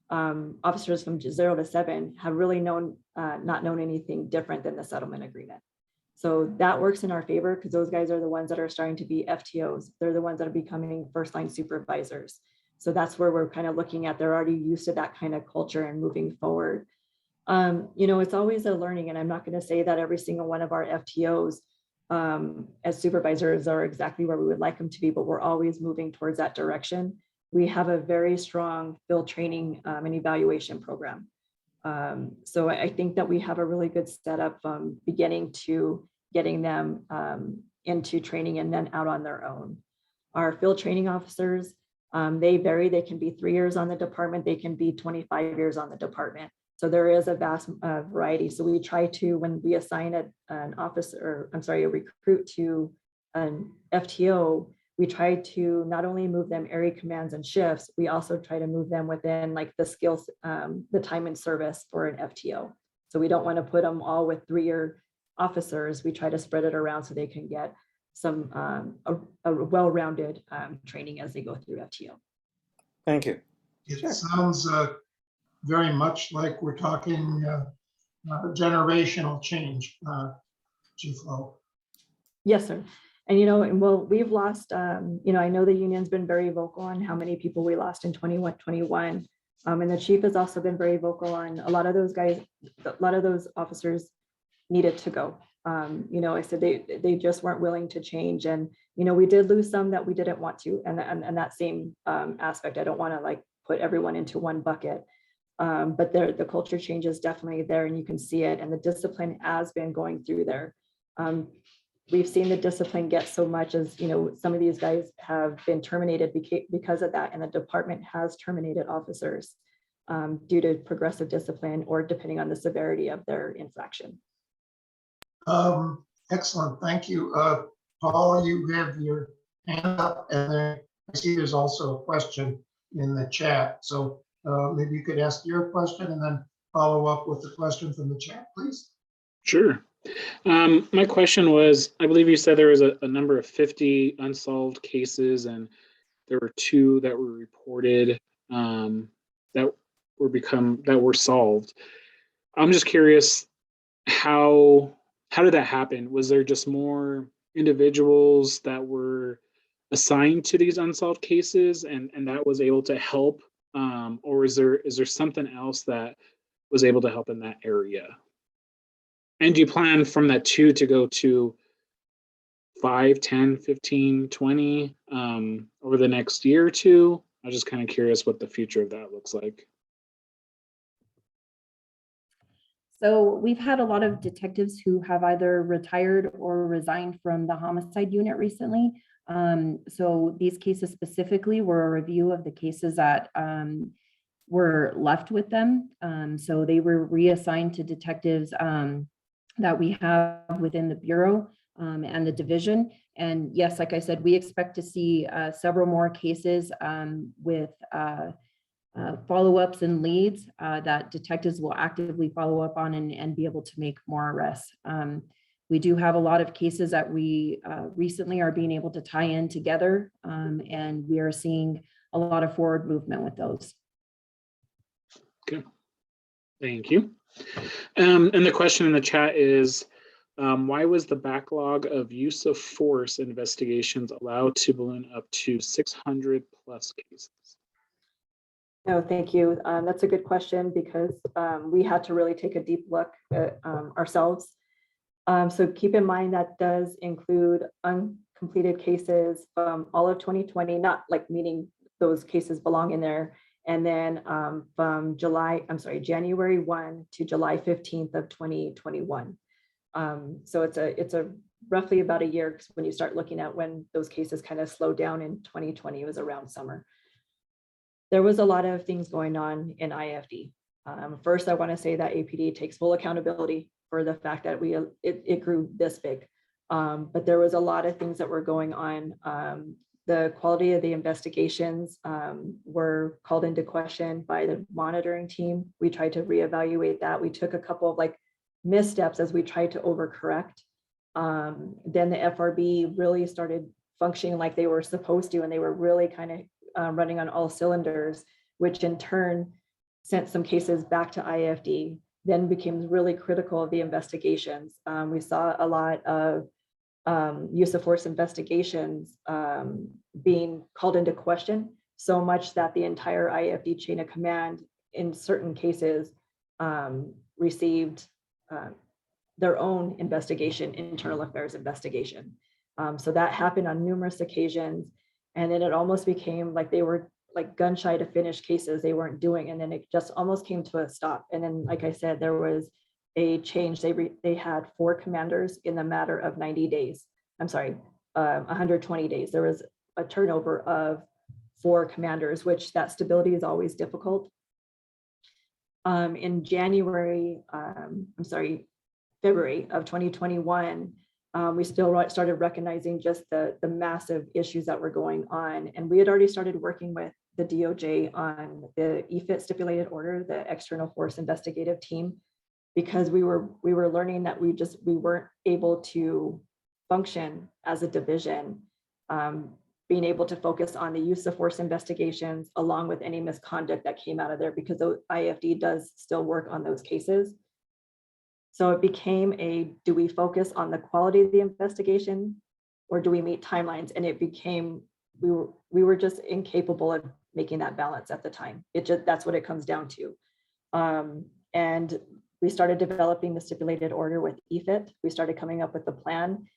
officers from 0 to 7 have really not known anything different than the settlement agreement. So that works in our favor because those guys are the ones that are starting to be FTOs. They're the ones that are becoming first line supervisors. So that's where we're kind of looking at, they're already used to that kind of culture and moving forward. You know, it's always a learning, and I'm not going to say that every single one of our FTOs as supervisors are exactly where we would like them to be, but we're always moving towards that direction. We have a very strong field training and evaluation program. So I think that we have a really good setup from beginning to getting them into training and then out on their own. Our field training officers, they vary. They can be 3 years on the department. They can be 25 years on the department. So there is a vast variety. So we try to, when we assign an officer, I'm sorry, a recruit to an FTO, we try to not only move them area commands and shifts, we also try to move them within like the skills, the time and service for an FTO. So we don't want to put them all with 3-year officers. We try to spread it around so they can get some a well-rounded training as they go through FTO. Thank you. It sounds very much like we're talking generational change, Chief Lowe. Yes, sir. And, you know, well, we've lost, you know, I know the union's been very vocal on how many people we lost in 2021. And the chief has also been very vocal on a lot of those guys, a lot of those officers needed to go. You know, I said they just weren't willing to change. And, you know, we did lose some that we didn't want to. And that same aspect, I don't want to like put everyone into one bucket. But the culture change is definitely there and you can see it. And the discipline has been going through there. We've seen the discipline get so much as, you know, some of these guys have been terminated because of that. And the department has terminated officers due to progressive discipline or depending on the severity of their infraction. Excellent, thank you. Paul, you have your hand up, and then I see there's also a question in the chat. So maybe you could ask your question and then follow up with the question from the chat, please. Sure. My question was, I believe you said there was a number of 50 unsolved cases, and there were 2 that were reported that were solved. I'm just curious, how did that happen? Was there just more individuals that were assigned to these unsolved cases and that was able to help? Or is there something else that was able to help in that area? And do you plan from that 2 to go to 5, 10, 15, 20 over the next year or 2? I'm just kind of curious what the future of that looks like. So we've had a lot of detectives who have either retired or resigned from the homicide unit recently. So these cases specifically were a review of the cases that were left with them. So they were reassigned to detectives that we have within the Bureau and the division. And yes, like I said, we expect to see several more cases with follow-ups and leads that detectives will actively follow up on and be able to make more arrests. We do have a lot of cases that we recently are being able to tie in together, and we are seeing a lot of forward movement with those. Okay, thank you. And the question in the chat is, why was the backlog of use of force investigations allowed to balloon up to 600 plus cases? No, thank you. That's a good question because we had to really take a deep look at ourselves. So keep in mind that does include uncompleted cases from all of 2020, not like meaning those cases belong in there. And then from January 1 to July 15th of 2021. So it's a roughly about a year, because when you start looking at when those cases kind of slowed down in 2020, it was around summer. There was a lot of things going on in IFD. First, I want to say that APD takes full accountability for the fact that it grew this big. But there was a lot of things that were going on. The quality of the investigations were called into question by the monitoring team. We tried to reevaluate that. We took a couple of missteps as we tried to overcorrect. Then the FRB really started functioning like they were supposed to, and they were really kind of running on all cylinders, which in turn sent some cases back to IFD, then became really critical of the investigations. We saw a lot of use of force investigations being called into question, so much that the entire IFD chain of command in certain cases received their own investigation, internal affairs investigation. So that happened on numerous occasions. And then it almost became like they were like gun shy to finish cases they weren't doing. And then it just almost came to a stop. And then, like I said, there was a change. They had 4 commanders in the matter of 90 days. I'm sorry, 120 days. There was a turnover of 4 commanders, which that stability is always difficult. In February of 2021, we still started recognizing just the massive issues that were going on. And we had already started working with the DOJ on the EFIT stipulated order, the external force investigative team, because we were learning that we weren't able to function as a division, being able to focus on the use of force investigations along with any misconduct that came out of there, because the IFD does still work on those cases. So it became do we focus on the quality of the investigation or do we meet timelines? And it became, we were just incapable of making that balance at the time. That's what it comes down to. And we started developing the stipulated order with EFIT. We started coming up with the plan.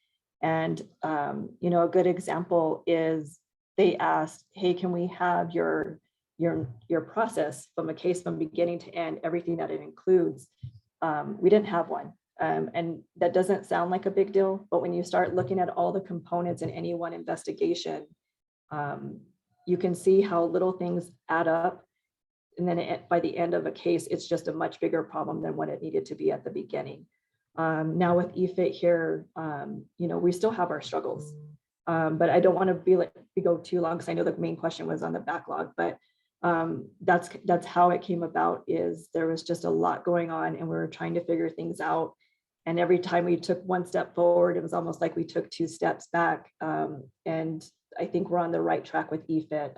And, a good example is they asked, hey, can we have your process from a case from beginning to end, everything that it includes? We didn't have one. And that doesn't sound like a big deal, but when you start looking at all the components in any one investigation, you can see how little things add up. And then by the end of a case, it's just a much bigger problem than what it needed to be at the beginning. Now with EFIT here, we still have our struggles, but I don't want to go too long because I know the main question was on the backlog, but that's how it came about. Is there was just a lot going on and we were trying to figure things out. And every time we took one step forward, it was almost like we took 2 steps back. And I think we're on the right track with EFIT.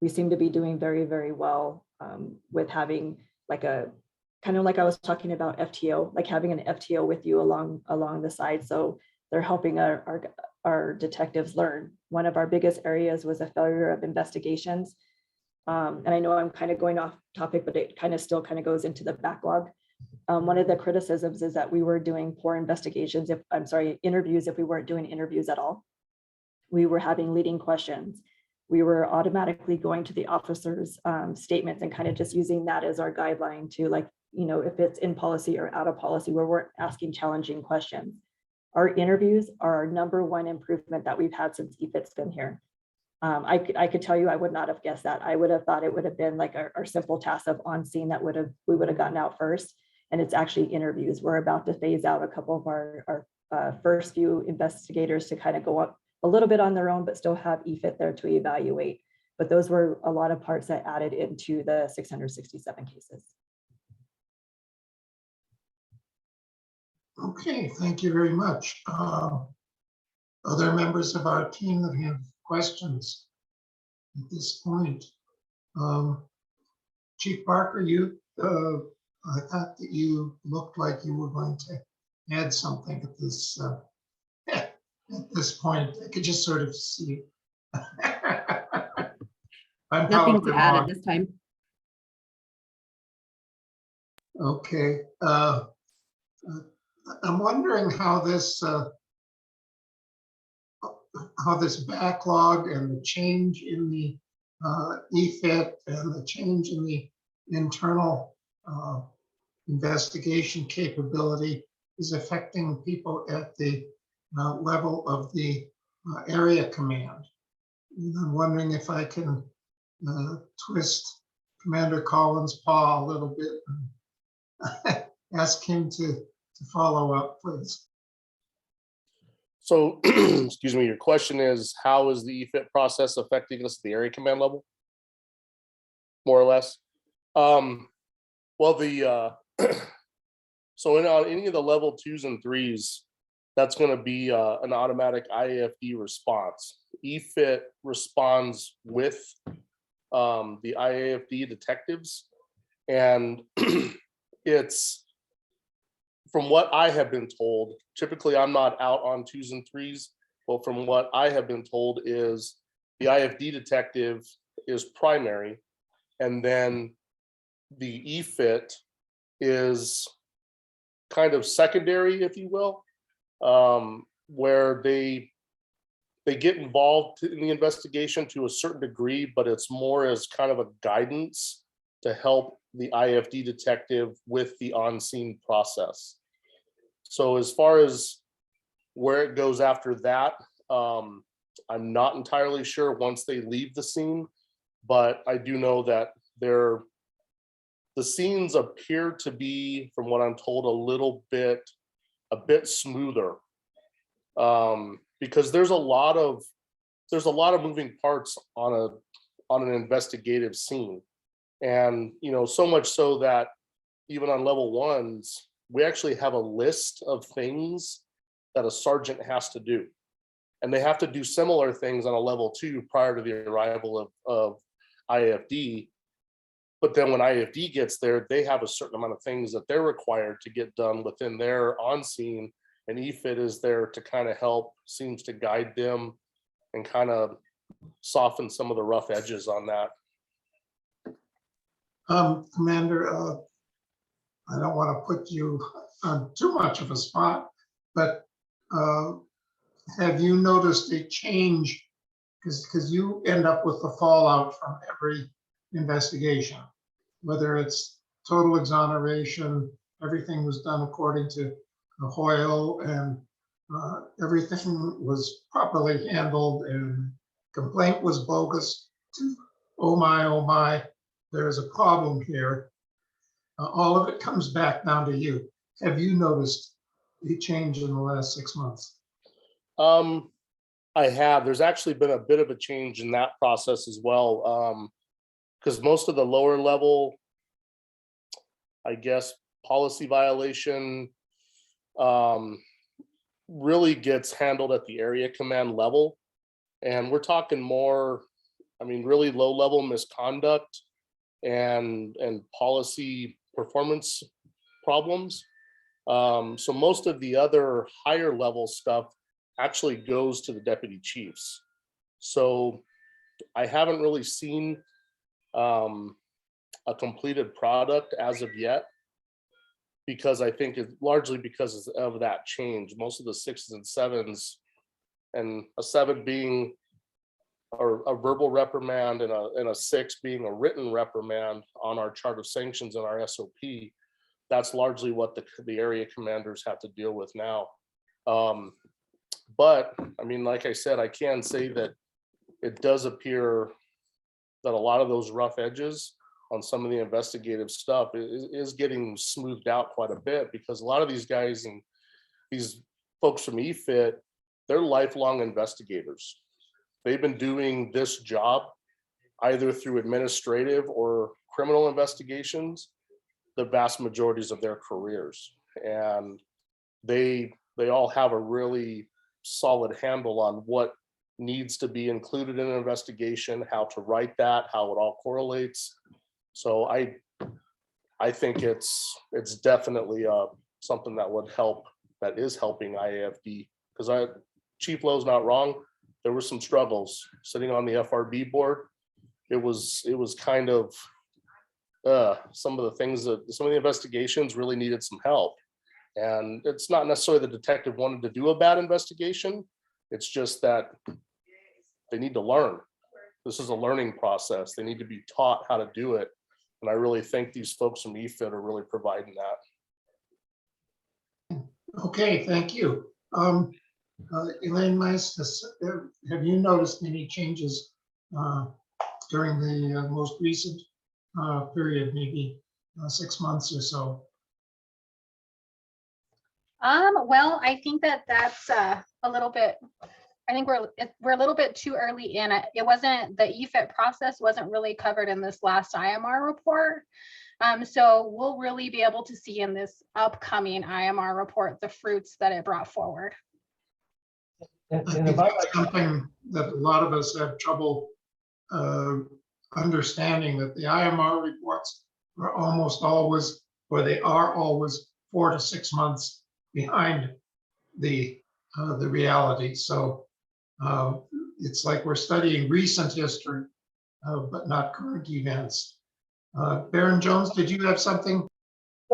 We seem to be doing very, very well with having like a kind of like I was talking about FTO, like having an FTO with you along the side. So they're helping our detectives learn. One of our biggest areas was a failure of investigations. And I know I'm kind of going off topic, but it still goes into the backlog. One of the criticisms is that we were doing poor interviews if we weren't doing interviews at all. We were having leading questions. We were automatically going to the officer's statements and kind of just using that as our guideline to if it's in policy or out of policy, where we're asking challenging questions. Our interviews are our #1 improvement that we've had since EFIT's been here. I could tell you, I would not have guessed that. I would have thought it would have been like our simple task of on scene that we would have gotten out first. And it's actually interviews. We're about to phase out a couple of our first few investigators to kind of go up a little bit on their own, but still have EFIT there to evaluate. But those were a lot of parts that added into the 667 cases. Okay, thank you very much. Other members of our team that have questions at this point? Chief Barker, I thought that you looked like you were going to add something at this point. I could just sort of see. I'm Nothing probably to add wrong. at this time. Okay. I'm wondering how this backlog and the change in the EFIT and the change in the internal investigation capability is affecting people at the level of the area command. And I'm wondering if I can twist Commander Collins' paw a little bit and ask him to follow up, please. So, excuse me, your question is, how is the EFIT process affecting us at the area command level? More or less. So on any of the level 2s and 3s, that's going to be an automatic IAFD response. EFIT responds with the IAFD detectives, and it's, from what I have been told, typically I'm not out on 2s and 3s, but from what I have been told is the IFD detective is primary, and then the EFIT is kind of secondary, if you will, where they get involved in the investigation to a certain degree, but it's more as kind of a guidance to help the IFD detective with the on-scene process. So as far as where it goes after that, I'm not entirely sure once they leave the scene, but I do know that the scenes appear to be, from what I'm told, a bit smoother, because there's a lot of moving parts on an investigative scene, and so much so that even on level 1s, we actually have a list of things that a sergeant has to do, and they have to do similar things on a level 2 prior to the arrival of IFD. But then when IFD gets there, they have a certain amount of things that they're required to get done within their on-scene, and EFIT is there to kind of help, seems to guide them and kind of soften some of the rough edges on that. Commander, I don't want to put you on too much of a spot, but have you noticed a change? Because you end up with the fallout from every investigation, whether it's total exoneration, everything was done according to the Hoyle, and everything was properly handled, and complaint was bogus. Oh my, there is a problem here. All of it comes back down to you. Have you noticed a change in the last 6 months? I have. There's actually been a bit of a change in that process as well, because most of the lower level, I guess, policy violation really gets handled at the area command level. And we're talking more, I mean, really low level misconduct and policy performance problems. So most of the other higher level stuff actually goes to the deputy chiefs. So I haven't really seen a completed product as of yet, because I think it's largely because of that change. Most of the 6s and 7s, and a 7 being a verbal reprimand and a 6 being a written reprimand on our chart of sanctions and our SOP, that's largely what the area commanders have to deal with now. But I mean, like I said, I can say that it does appear that a lot of those rough edges on some of the investigative stuff is getting smoothed out quite a bit, because a lot of these guys and these folks from EFIT, they're lifelong investigators. They've been doing this job either through administrative or criminal investigations the vast majorities of their careers, and they all have a really solid handle on what needs to be included in an investigation, how to write that, how it all correlates. So I think it's definitely something that would help, that is helping IAFD, because Chief Lowe's not wrong. There were some struggles sitting on the FRB board. It was kind of some of the things that some of the investigations really needed some help. And it's not necessarily the detective wanted to do a bad investigation. It's just that they need to learn. This is a learning process. They need to be taught how to do it. And I really think these folks from EFIT are really providing that. Okay, thank you. Elaine, Maestas, have you noticed any changes during the most recent period, maybe 6 months or so? Well, I think that's a little bit, I think we're a little bit too early in it. It wasn't, the EFIT process wasn't really covered in this last IMR report. So we'll really be able to see in this upcoming IMR report the fruits that it brought forward. I think that's something that a lot of us have trouble understanding, that the IMR reports are almost always, or they are always 4 to 6 months behind the reality. So it's like we're studying recent history, but not current events. Baron Jones, did you have something?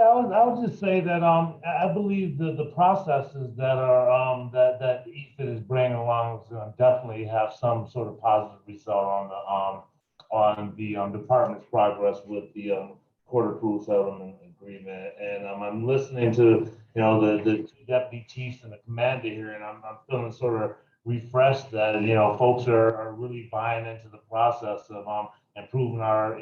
I would just say that I believe the processes that are that EFIT is bringing along is going to definitely have some sort of positive result on the department's progress with the court-approved settlement agreement. And I'm listening to the deputy chiefs and the commander here, and I'm feeling sort of refreshed that folks are really buying into the process of improving our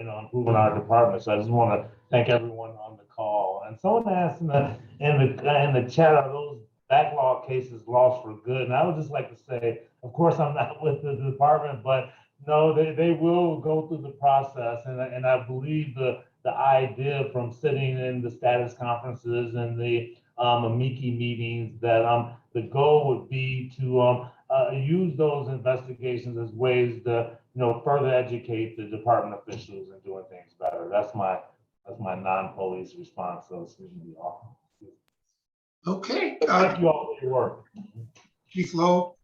department. So I just want to thank everyone on the call. And someone asked in the chat, are those backlog cases lost for good? And I would just like to say, of course, I'm not with the department, but no, they will go through the process. And I believe the idea from sitting in the status conferences and the amici meetings that the goal would be to use those investigations as ways to further educate the department officials in doing things better. That's my non-police response. So it's going to be awesome. Okay. Thank you all for your work. Chief Lowe,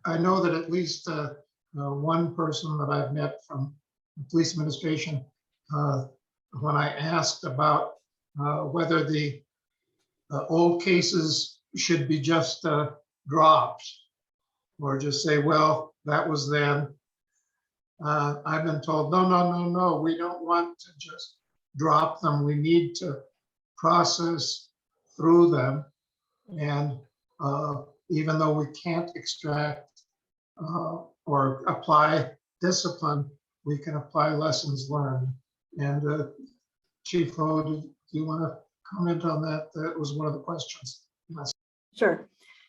I know that at least one person that I've met from the police administration, when I asked about whether the old cases should be just dropped or just say, well, that was then. I've been told, no, we don't want to just drop them. We need to process through them. And even though we can't extract or apply discipline, we can apply lessons learned. And Chief Ho, do you want to comment on that? That was one of the questions. Sure.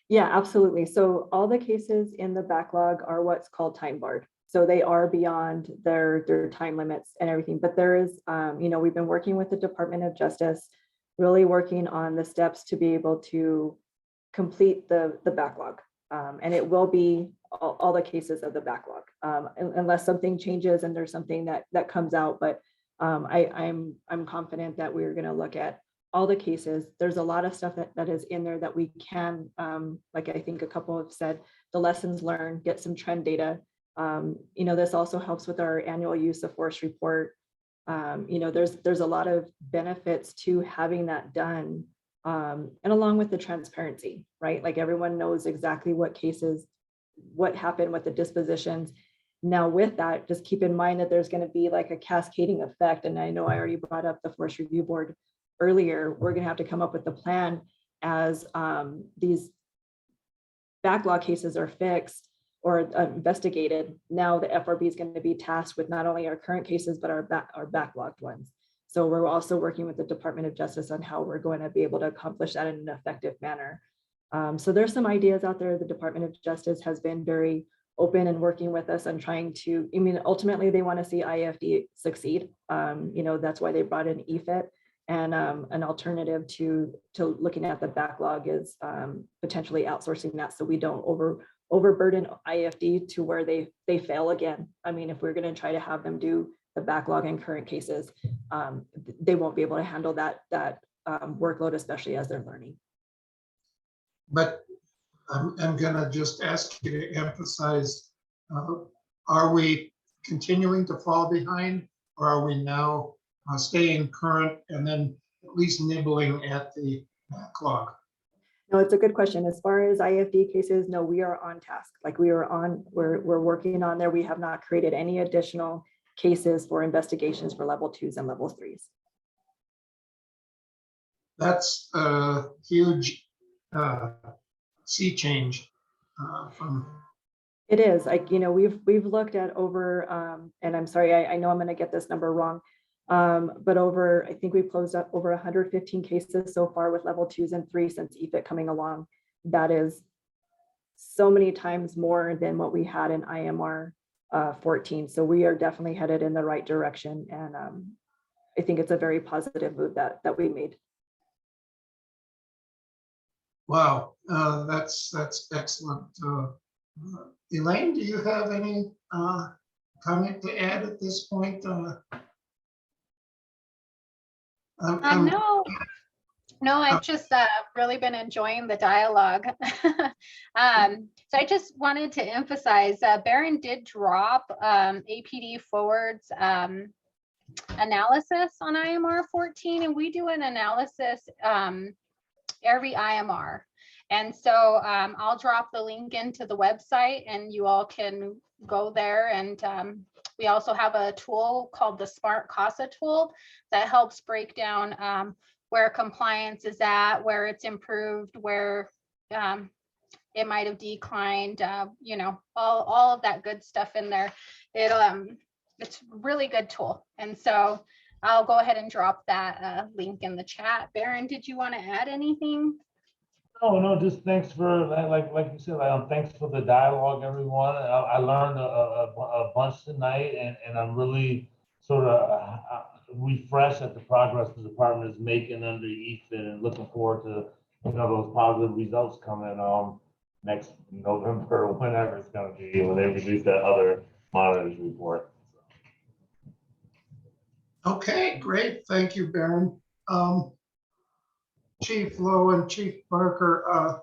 Yeah, absolutely. So all the cases in the backlog are what's called time barred. So they are beyond their time limits and everything. But there is, we've been working with the Department of Justice, really working on the steps to be able to complete the backlog. And it will be all the cases of the backlog, unless something changes and there's something that comes out. But I'm confident that we're going to look at all the cases. There's a lot of stuff that is in there that we can, like I think a couple have said, the lessons learned, get some trend data. This also helps with our annual use of force report. There's a lot of benefits to having that done. And along with the transparency, right? Like everyone knows exactly what cases, what happened with the dispositions. Now with that, just keep in mind that there's going to be like a cascading effect. And I know I already brought up the Force Review Board earlier. We're going to have to come up with a plan as these backlog cases are fixed or investigated. Now the FRB is going to be tasked with not only our current cases, but our backlogged ones. So we're also working with the Department of Justice on how we're going to be able to accomplish that in an effective manner. So there's some ideas out there. The Department of Justice has been very open and working with us on trying to, ultimately they want to see IFD succeed. That's why they brought in EFIT, and an alternative to looking at the backlog is potentially outsourcing that so we don't overburden IFD to where they fail again. If we're going to try to have them do the backlog in current cases, they won't be able to handle that workload, especially as they're learning. But I'm going to just ask you to emphasize, are we continuing to fall behind, or are we now staying current and then at least nibbling at the backlog? No, it's a good question. As far as IFD cases, no, we are on task. Like we're working on there. We have not created any additional cases for investigations for level 2s and level 3s. That's a huge sea change from. It is like, we've looked at over, and I'm sorry, I know I'm going to get this number wrong, but I think we've closed up over 115 cases so far with level 2s and 3s since EFIT coming along. That is so many times more than what we had in IMR 14. So we are definitely headed in the right direction. And I think it's a very positive move that we made. Wow, that's excellent. Elaine, do you have any comment to add at this point? No, I've just really been enjoying the dialogue. So I just wanted to emphasize, Barron did drop APD Forward's analysis on IMR 14, and we do an analysis every IMR. And so I'll drop the link into the website and you all can go there. And we also have a tool called the Smart CASA tool that helps break down where compliance is at, where it's improved, where it might have declined, all of that good stuff in there. It's a really good tool. And so I'll go ahead and drop that link in the chat. Barron, did you want to add anything? No, just thanks for, like you said, thanks for the dialogue, everyone. I learned a bunch tonight, and I'm really sort of refreshed at the progress the department is making under EFIT, and looking forward to those positive results coming next November, whenever it's going to be, when they release that other monitors report. Okay, great. Thank you, Barron. Chief Lowe and Chief Barker,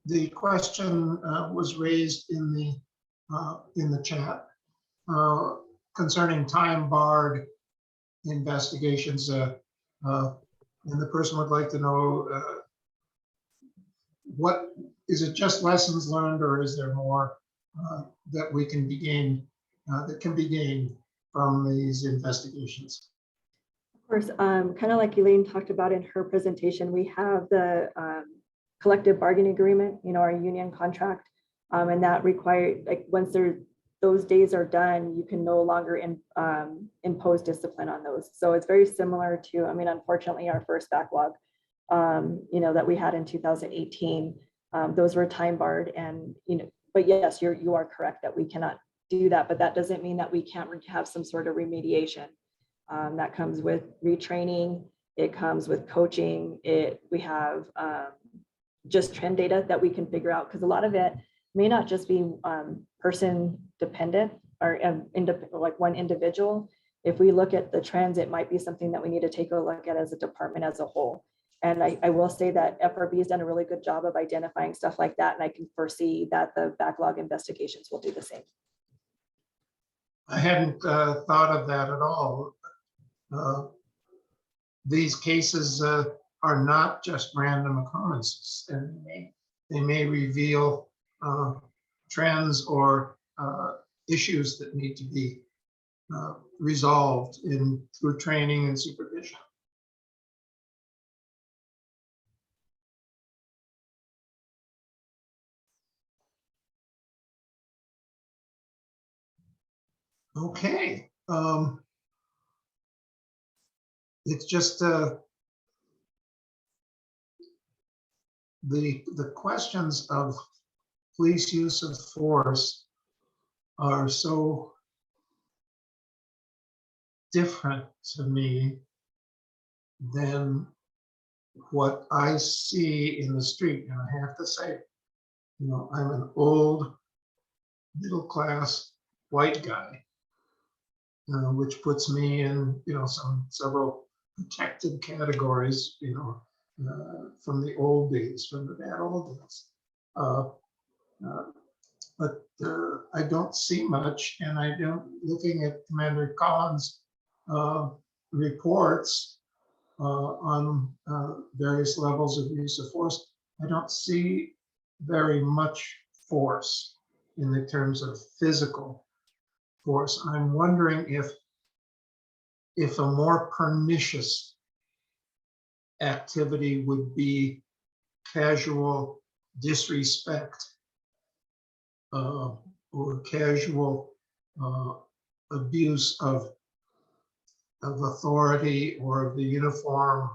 the question was raised in the chat concerning time-barred investigations, and the person would like to know what is it, just lessons learned, or is there more that we can be gained that can be gained from these investigations? Of course, kind of like Elaine talked about in her presentation, we have the collective bargaining agreement, our union contract, and that required, like, once those days are done, you can no longer impose discipline on those. So it's very similar to, unfortunately, our first backlog, that we had in 2018. Those were time barred, and but yes, you are correct that we cannot do that, but that doesn't mean that we can't have some sort of remediation. That comes with retraining, it comes with coaching, we have just trend data that we can figure out, because a lot of it may not just be person dependent or like one individual. If we look at the trends, it might be something that we need to take a look at as a department as a whole. And I will say that FRB has done a really good job of identifying stuff like that, and I can foresee that the backlog investigations will do the same. I hadn't thought of that at all. These cases are not just random occurrences, and they may reveal trends or issues that need to be resolved through training and supervision. Okay. It's just the questions of police use of force are so different to me than what I see in the street. And I have to say, I'm an old middle-class white guy, which puts me in, several protected categories, from the old days, from the bad old days. But I don't see much, and looking at Commander Collins' reports on various levels of use of force, I don't see very much force in the terms of physical force. I'm wondering if a more pernicious activity would be casual disrespect or casual abuse of authority or of the uniform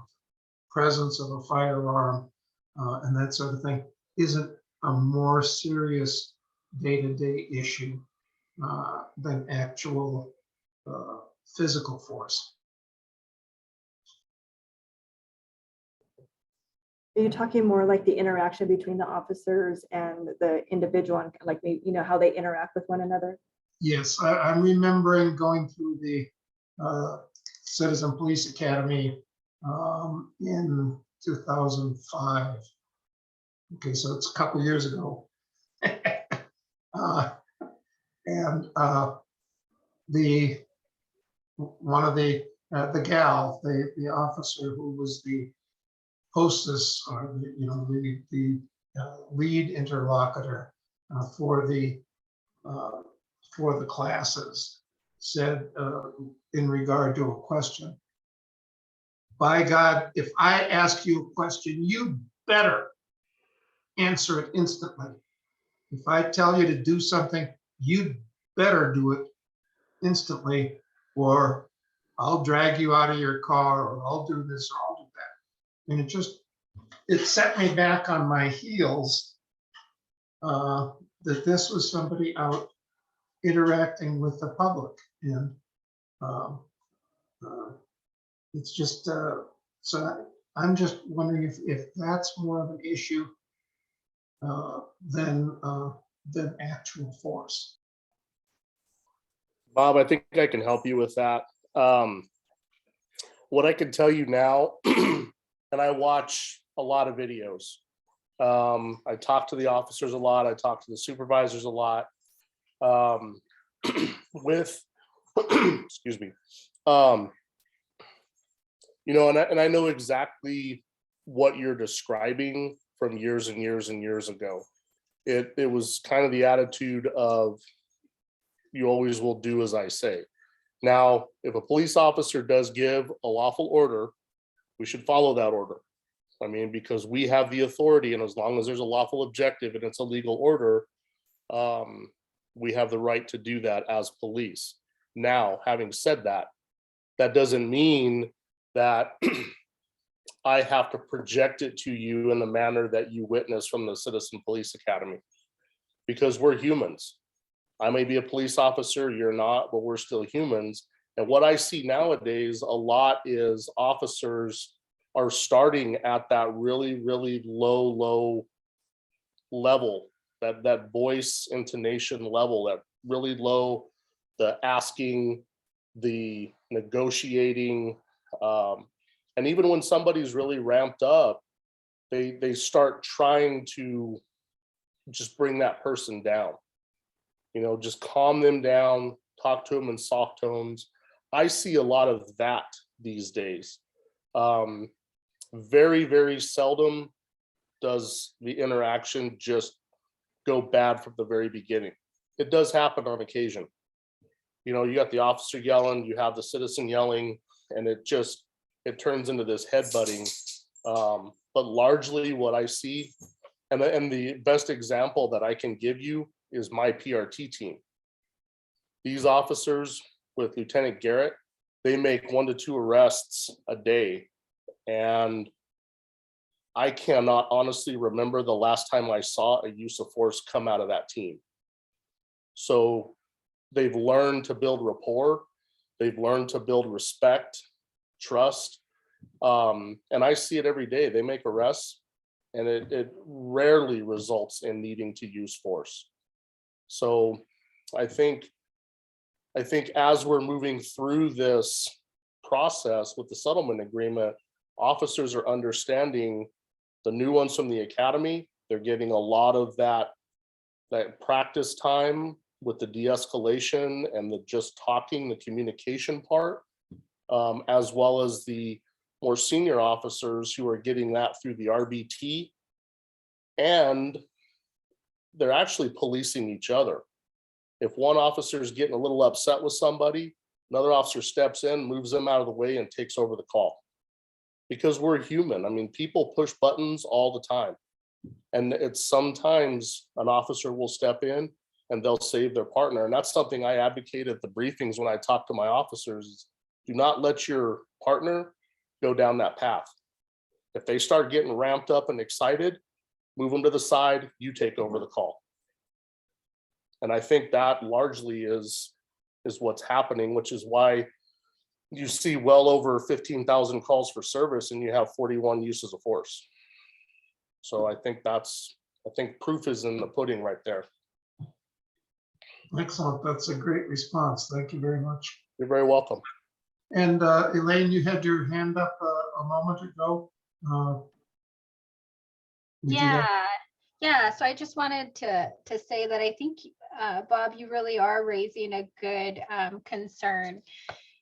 presence of a firearm and that sort of thing, isn't a more serious day-to-day issue than actual physical force. Are you talking more like the interaction between the officers and the individual, and like how they interact with one another? Yes, I'm remembering going through the Citizen Police Academy in 2005. Okay, so it's a couple years ago. And the gal, the officer who was the hostess, or the lead interlocutor for the classes, said in regard to a question, "By God, if I ask you a question, you better answer it instantly. If I tell you to do something, you better do it instantly, or I'll drag you out of your car, or I'll do this, or I'll do that." And it set me back on my heels that this was somebody out interacting with the public. And it's just, so I'm just wondering if that's more of an issue than actual force. Bob, I think I can help you with that. What I can tell you now, and I watch a lot of videos, I talk to the officers a lot. I talk to the supervisors a lot. With, excuse me, you know, and I know exactly what you're describing from years and years and years ago. It was kind of the attitude of, you always will do as I say. Now, if a police officer does give a lawful order, we should follow that order. I mean, because we have the authority, and as long as there's a lawful objective and it's a legal order, we have the right to do that as police. Now, having said that, that doesn't mean that I have to project it to you in the manner that you witness from the Citizen Police Academy, because we're humans. I may be a police officer, you're not, but we're still humans. And what I see nowadays a lot is officers are starting at that really, really low level, that voice intonation level, that really low, the asking, the negotiating, and even when somebody's really ramped up, they start trying to just bring that person down. You know, just calm them down, talk to them in soft tones. I see a lot of that these days. Very, very seldom does the interaction just go bad from the very beginning. It does happen on occasion. You know, you got the officer yelling, you have the citizen yelling, and it turns into this headbutting. But largely what I see, and the best example that I can give you is my PRT team. These officers with Lieutenant Garrett, they make 1 to 2 arrests a day. And I cannot honestly remember the last time I saw a use of force come out of that team. So they've learned to build rapport. They've learned to build respect, trust. And I see it every day. They make arrests and it rarely results in needing to use force. So I think as we're moving through this process with the settlement agreement, officers are understanding the new ones from the academy. They're getting a lot of that practice time with the de-escalation and the just talking, the communication part, as well as the more senior officers who are getting that through the RBT. And they're actually policing each other. If one officer is getting a little upset with somebody, another officer steps in, moves them out of the way, and takes over the call. Because we're human. I mean, people push buttons all the time. And it's sometimes an officer will step in and they'll save their partner. And that's something I advocate at the briefings when I talk to my officers. Do not let your partner go down that path. If they start getting ramped up and excited, move them to the side, you take over the call. And I think that largely is what's happening, which is why you see well over 15,000 calls for service and you have 41 uses of force. So I think proof is in the pudding right there. Excellent. That's a great response. Thank you very much. You're very welcome. And Elaine, you had your hand up a moment ago. Yeah. So I just wanted to say that I think, Bob, you really are raising a good concern.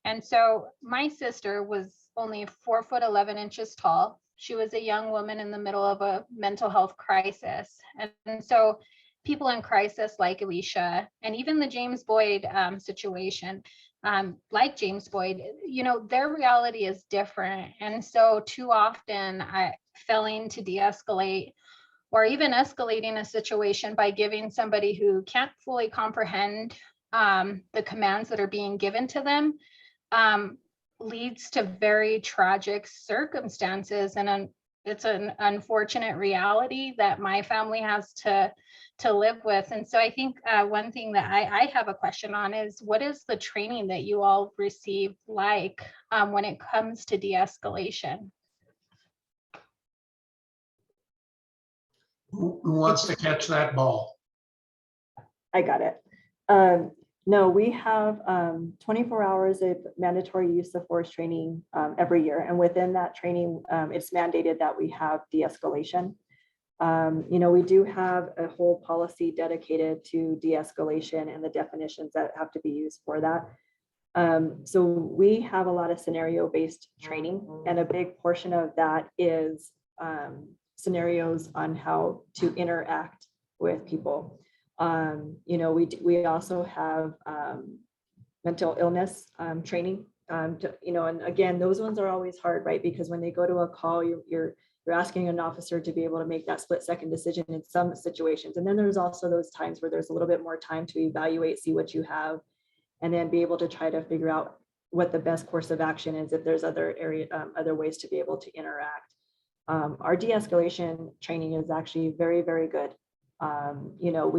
And so my sister was only 4'11" tall. She was a young woman in the middle of a mental health crisis. And so people in crisis like Alicia, and even the James Boyd situation, like James Boyd, you know, their reality is different. And so too often failing to de-escalate or even escalating a situation by giving somebody who can't fully comprehend the commands that are being given to them leads to very tragic circumstances. And it's an unfortunate reality that my family has to live with. And so I think one thing that I have a question on is, what is the training that you all receive like when it comes to de-escalation? Who wants to catch that ball? I got it. No, we have 24 hours of mandatory use of force training every year. And within that training, it's mandated that we have de-escalation. You know, we do have a whole policy dedicated to de-escalation and the definitions that have to be used for that. So we have a lot of scenario-based training, and a big portion of that is scenarios on how to interact with people. You know, we also have mental illness training. You know, and again, those ones are always hard, right? Because when they go to a call, you're asking an officer to be able to make that split-second decision in some situations. And then there's also those times where there's a little bit more time to evaluate, see what you have, and then be able to try to figure out what the best course of action is if there's other ways to be able to interact. Our de-escalation training is actually very, very good. You know,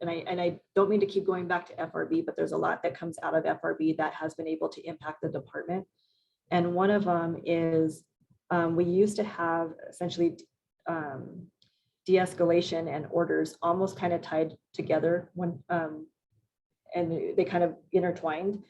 and I don't mean to keep going back to FRB, but there's a lot that comes out of FRB that has been able to impact the department. And one of them is we used to have essentially de-escalation and orders almost kind of tied together when and they kind of intertwined.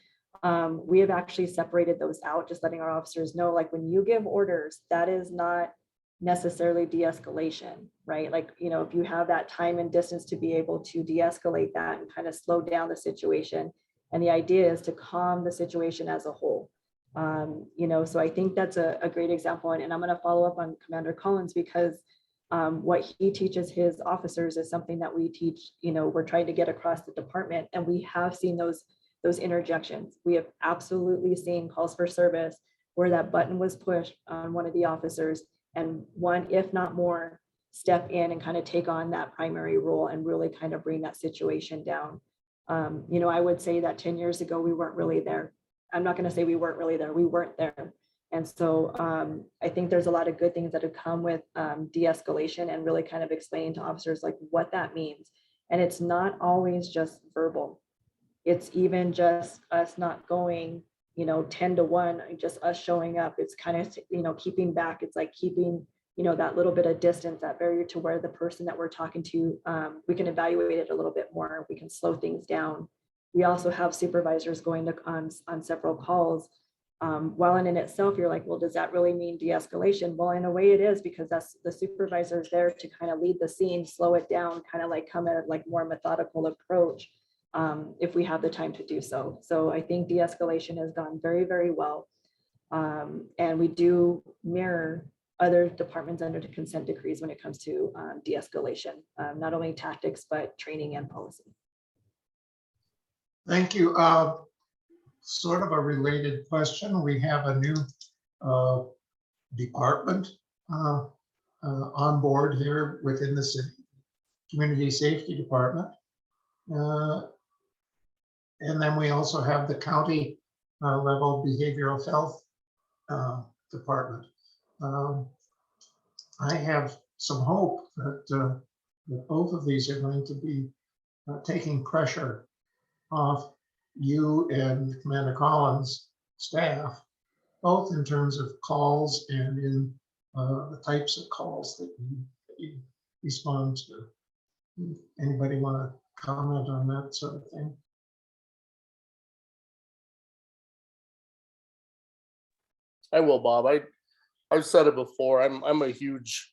We have actually separated those out, just letting our officers know, like when you give orders, that is not necessarily de-escalation, right? Like, you know, if you have that time and distance to be able to de-escalate that and kind of slow down the situation. And the idea is to calm the situation as a whole. You know, so I think that's a great example. And I'm going to follow up on Commander Collins, because what he teaches his officers is something that we teach, you know, we're trying to get across the department, and we have seen those interjections. We have absolutely seen calls for service where that button was pushed on one of the officers, and one, if not more, step in and kind of take on that primary role and really kind of bring that situation down. You know, I would say that 10 years ago, we weren't really there. I'm not going to say we weren't really there. We weren't there. And so I think there's a lot of good things that have come with de-escalation and really kind of explaining to officers like what that means. And it's not always just verbal. It's even just us not going, you know, 10 to 1, just us showing up. It's kind of, you know, keeping back. It's like keeping, you know, that little bit of distance, that barrier to where the person that we're talking to, we can evaluate it a little bit more. We can slow things down. We also have supervisors going to on several calls. While in itself, you're like, well, does that really mean de-escalation? Well, in a way it is, because that's the supervisors there to kind of lead the scene, slow it down, kind of like come at like more methodical approach if we have the time to do so. So I think de-escalation has gone very, very well. And we do mirror other departments under the consent decrees when it comes to de-escalation, not only tactics, but training and policy. Thank you. Sort of a related question. We have a new department on board here within the city, Community Safety Department. And then we also have the county level behavioral health department. I have some hope that both of these are going to be taking pressure off you and Commander Collins' staff, both in terms of calls and in the types of calls that you respond to. Anybody want to comment on that sort of thing? I will, Bob. I've said it before. I'm a huge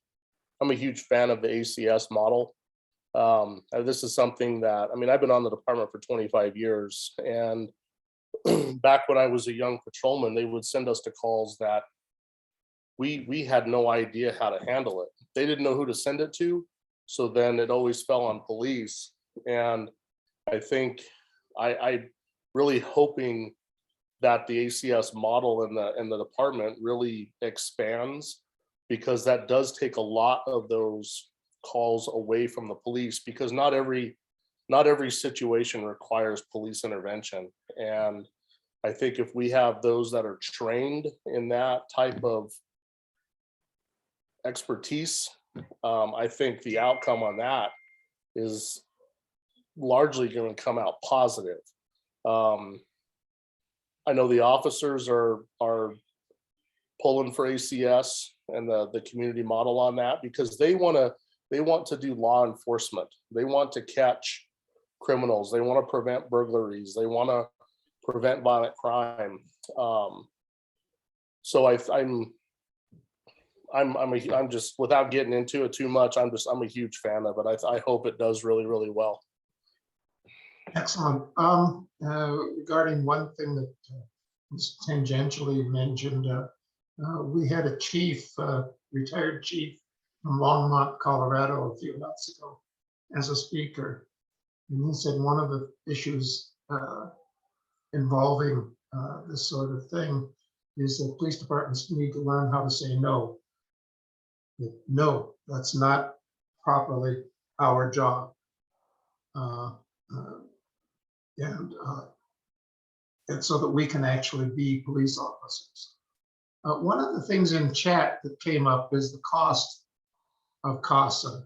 fan of the ACS model. This is something that, I mean, I've been on the department for 25 years, and back when I was a young patrolman, they would send us to calls that we had no idea how to handle it. They didn't know who to send it to, so then it always fell on police. And I think I really hoping that the ACS model in the department really expands, because that does take a lot of those calls away from the police, because not every situation requires police intervention. And I think if we have those that are trained in that type of expertise, I think the outcome on that is largely going to come out positive. I know the officers are pulling for ACS and the community model on that, because they want to do law enforcement. They want to catch criminals. They want to prevent burglaries. They want to prevent violent crime. So I'm just, without getting into it too much, I'm a huge fan of it. I hope it does really, really well. Excellent. Regarding one thing that was tangentially mentioned, we had a chief, retired chief from Longmont, Colorado, a few months ago as a speaker. And he said one of the issues involving this sort of thing is that police departments need to learn how to say no. No, that's not properly our job. And so that we can actually be police officers. One of the things in chat that came up is the cost of CASA.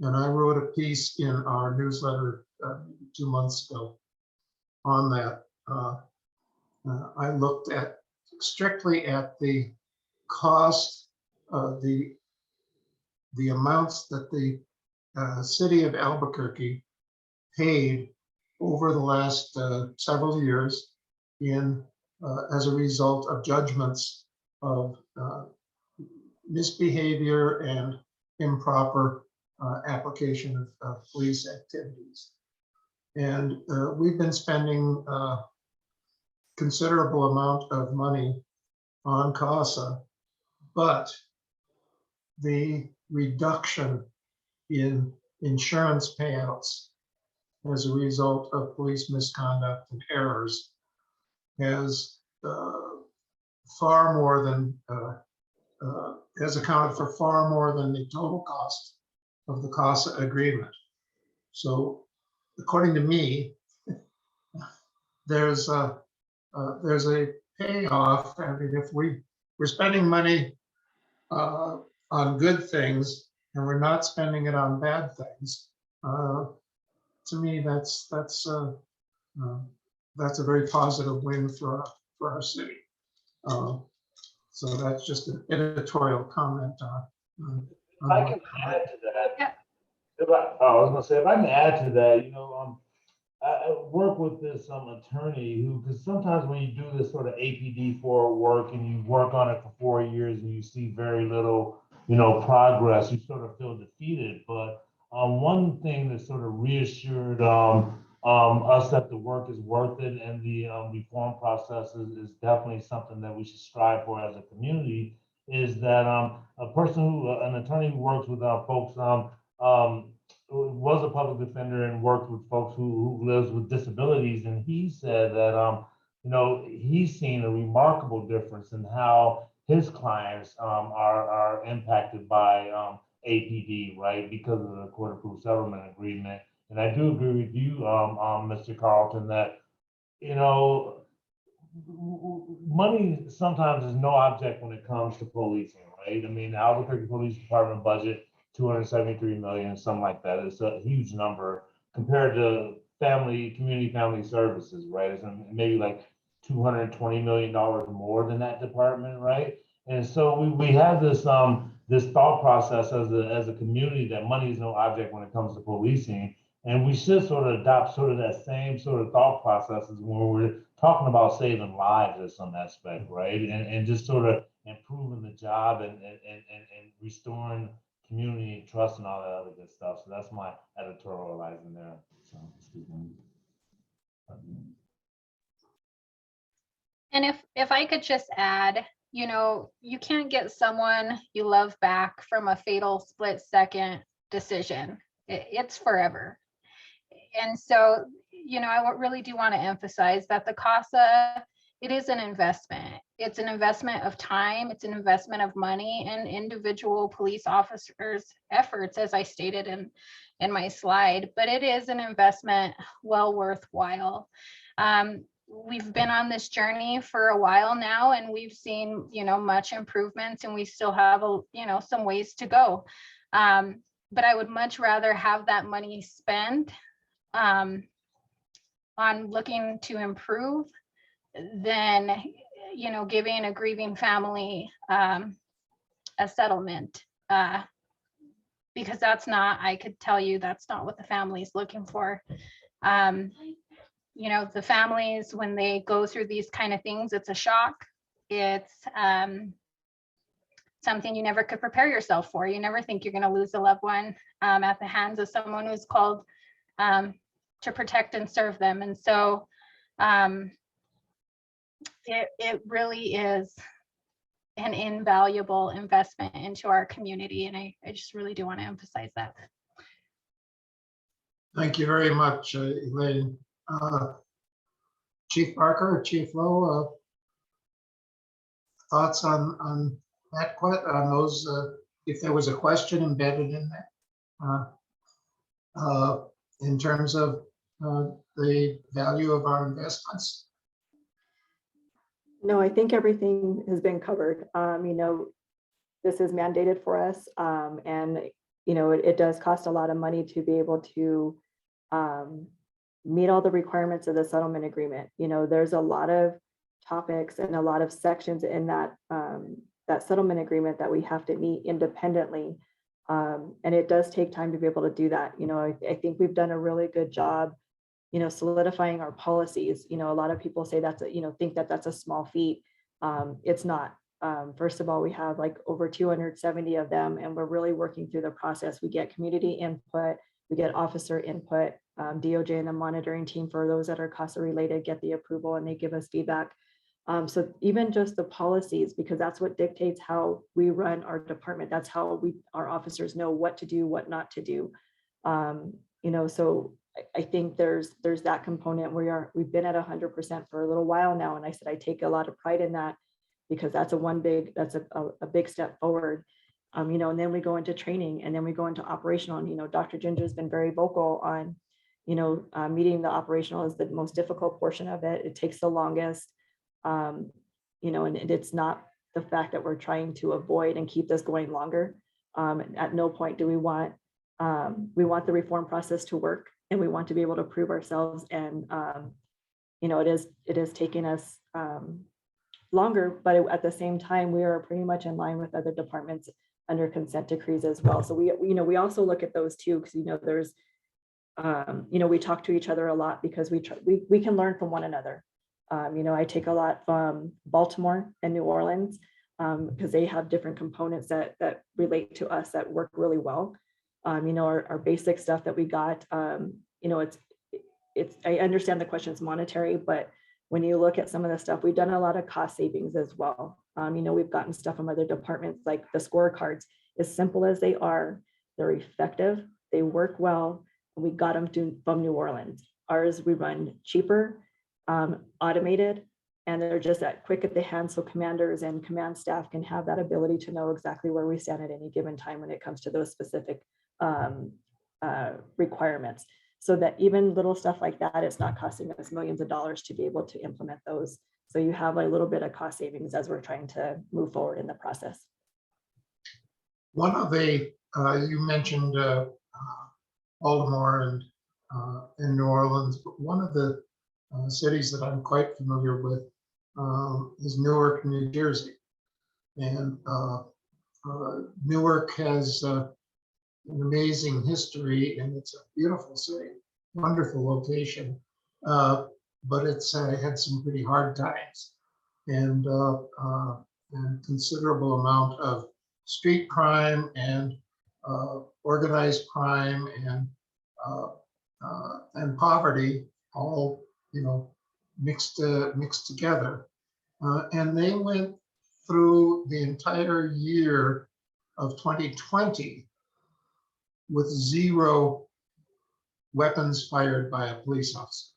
And I wrote a piece in our newsletter 2 months ago on that. I looked at strictly at the cost of the amounts that the city of Albuquerque paid over the last several years in as a result of judgments of misbehavior and improper application of police activities. And we've been spending a considerable amount of money on CASA, but the reduction in insurance payouts as a result of police misconduct and errors has far more than has accounted for far more than the total cost of the CASA agreement. So, according to me, there's a payoff. I mean, if we're spending money on good things and we're not spending it on bad things, to me, that's a very positive win for our city. So that's just an editorial comment on If I can add to that, I was gonna say, if I can add to that, I work with this attorney who, because sometimes when you do this sort of APD 4 work and you work on it for 4 years and you see very little, progress, you sort of feel defeated. But one thing that sort of reassured us that the work is worth it and the reform process is definitely something that we should strive for as a community is that an attorney who works with folks was a public defender and worked with folks who lives with disabilities, and he said that he's seen a remarkable difference in how his clients are impacted by APD, right, because of the court-approved settlement agreement. And I do agree with you, Mr. Carlton, that money sometimes is no object when it comes to policing, right? I mean, the Albuquerque Police Department budget, 273 million, something like that. It's a huge number compared to community family services, right? It's maybe like $220 million more than that department, right? And so we have this this thought process as a community that money is no object when it comes to policing. And we should sort of adopt sort of that same sort of thought processes when we're talking about saving lives in some aspect, right? And just sort of improving the job and restoring community and trust and all that other good stuff. So that's my editorializing there. So, excuse me. And if I could just add, you can't get someone you love back from a fatal split-second decision. It's forever. And so, I really do want to emphasize that the CASA, it is an investment. It's an investment of time. It's an investment of money and individual police officers' efforts, as I stated in my slide. But it is an investment well worthwhile. We've been on this journey for a while now, and we've seen, much improvements, and we still have, some ways to go. But I would much rather have that money spent on looking to improve than, giving a grieving family a settlement, because I could tell you that's not what the family is looking for. The families, when they go through these kind of things, it's a shock. It's something you never could prepare yourself for. You never think you're going to lose a loved one at the hands of someone who's called to protect and serve them. And so it really is an invaluable investment into our community. And I just really do want to emphasize that. Thank you very much, Elaine. Chief Barker, Chief Lowe, thoughts on that, on those, if there was a question embedded in that, in terms of the value of our investments? No, I think everything has been covered. This is mandated for us, and it does cost a lot of money to be able to meet all the requirements of the settlement agreement. There's a lot of topics and a lot of sections in that that settlement agreement that we have to meet independently, and it does take time to be able to do that. I think we've done a really good job solidifying our policies. A lot of people say that's think that that's a small feat. It's not. First of all, we have like over 270 of them, and we're really working through the process. We get community input, we get officer input, DOJ and the monitoring team, for those that are CASA related, get the approval and they give us feedback. So even just the policies, because that's what dictates how we run our department. That's how our officers know what to do, what not to do. So I think there's that component. We've been at 100% for a little while now, and I said I take a lot of pride in that, because that's a big step forward. And then we go into training, and then we go into operational. And Dr. Ginger's been very vocal on meeting the operational is the most difficult portion of it. It takes the longest, and it's not the fact that we're trying to avoid and keep this going longer. At no point do we want the reform process to work, and we want to be able to prove ourselves. And it is taking us longer, but at the same time, we are pretty much in line with other departments under consent decrees as well. So we also look at those too, because there's we talk to each other a lot, because we can learn from one another. I take a lot from Baltimore and New Orleans, because they have different components that relate to us that work really well. Our basic stuff that we got, it's I understand the question is monetary, but when you look at some of the stuff, we've done a lot of cost savings as well. We've gotten stuff from other departments, like the scorecards. As simple as they are, they're effective, they work well, and we got them from New Orleans. Ours, we run cheaper, automated, and they're just that quick at the hand, so commanders and command staff can have that ability to know exactly where we stand at any given time when it comes to those specific requirements. So that even little stuff like that, it's not costing us millions of dollars to be able to implement those. So you have a little bit of cost savings as we're trying to move forward in the process. One of the, you mentioned Baltimore and New Orleans, but one of the cities that I'm quite familiar with is Newark, New Jersey. And Newark has an amazing history, and it's a beautiful city, wonderful location, but it's had some pretty hard times, and considerable amount of street crime and organized crime and poverty, all mixed together, and they went through the entire year of 2020 with 0 weapons fired by a police officer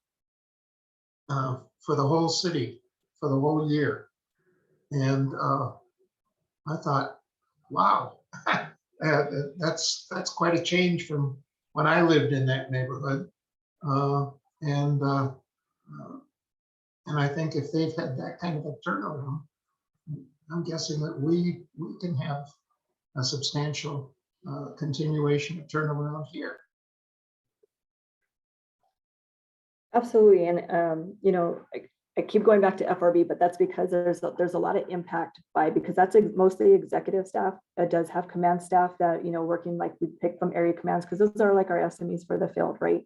for the whole city, for the whole year. And I thought, wow, that's quite a change from when I lived in that neighborhood. And I think if they've had that kind of a turnaround, I'm guessing that we can have a substantial continuation of turnaround here. Absolutely. And I keep going back to FRB, but that's because there's a lot of impact because that's mostly executive staff. It does have command staff that working, like we pick from area commands, because those are like our SMEs for the field, right?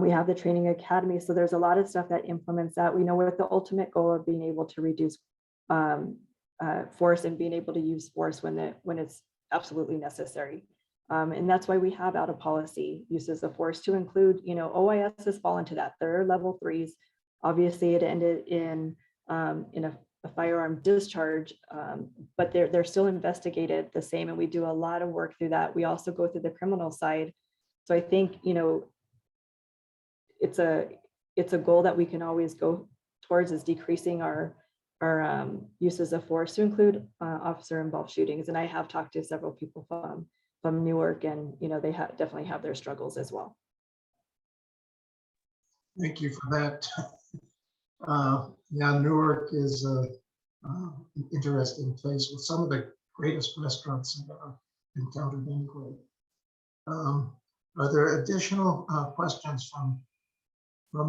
We have the training academy, so there's a lot of stuff that implements that. We know with the ultimate goal of being able to reduce force and being able to use force when it's absolutely necessary. And that's why we have out of policy uses of force to include, OISs fall into that. They're level 3s. Obviously, it ended in a firearm discharge, but they're still investigated the same, and we do a lot of work through that. We also go through the criminal side. So I think, it's a goal that we can always go towards, is decreasing our uses of force to include officer involved shootings. And I have talked to several people from Newark, and they definitely have their struggles as well. Thank you for that. Yeah, Newark is an interesting place with some of the greatest restaurants I've ever encountered anyway. Are there additional questions from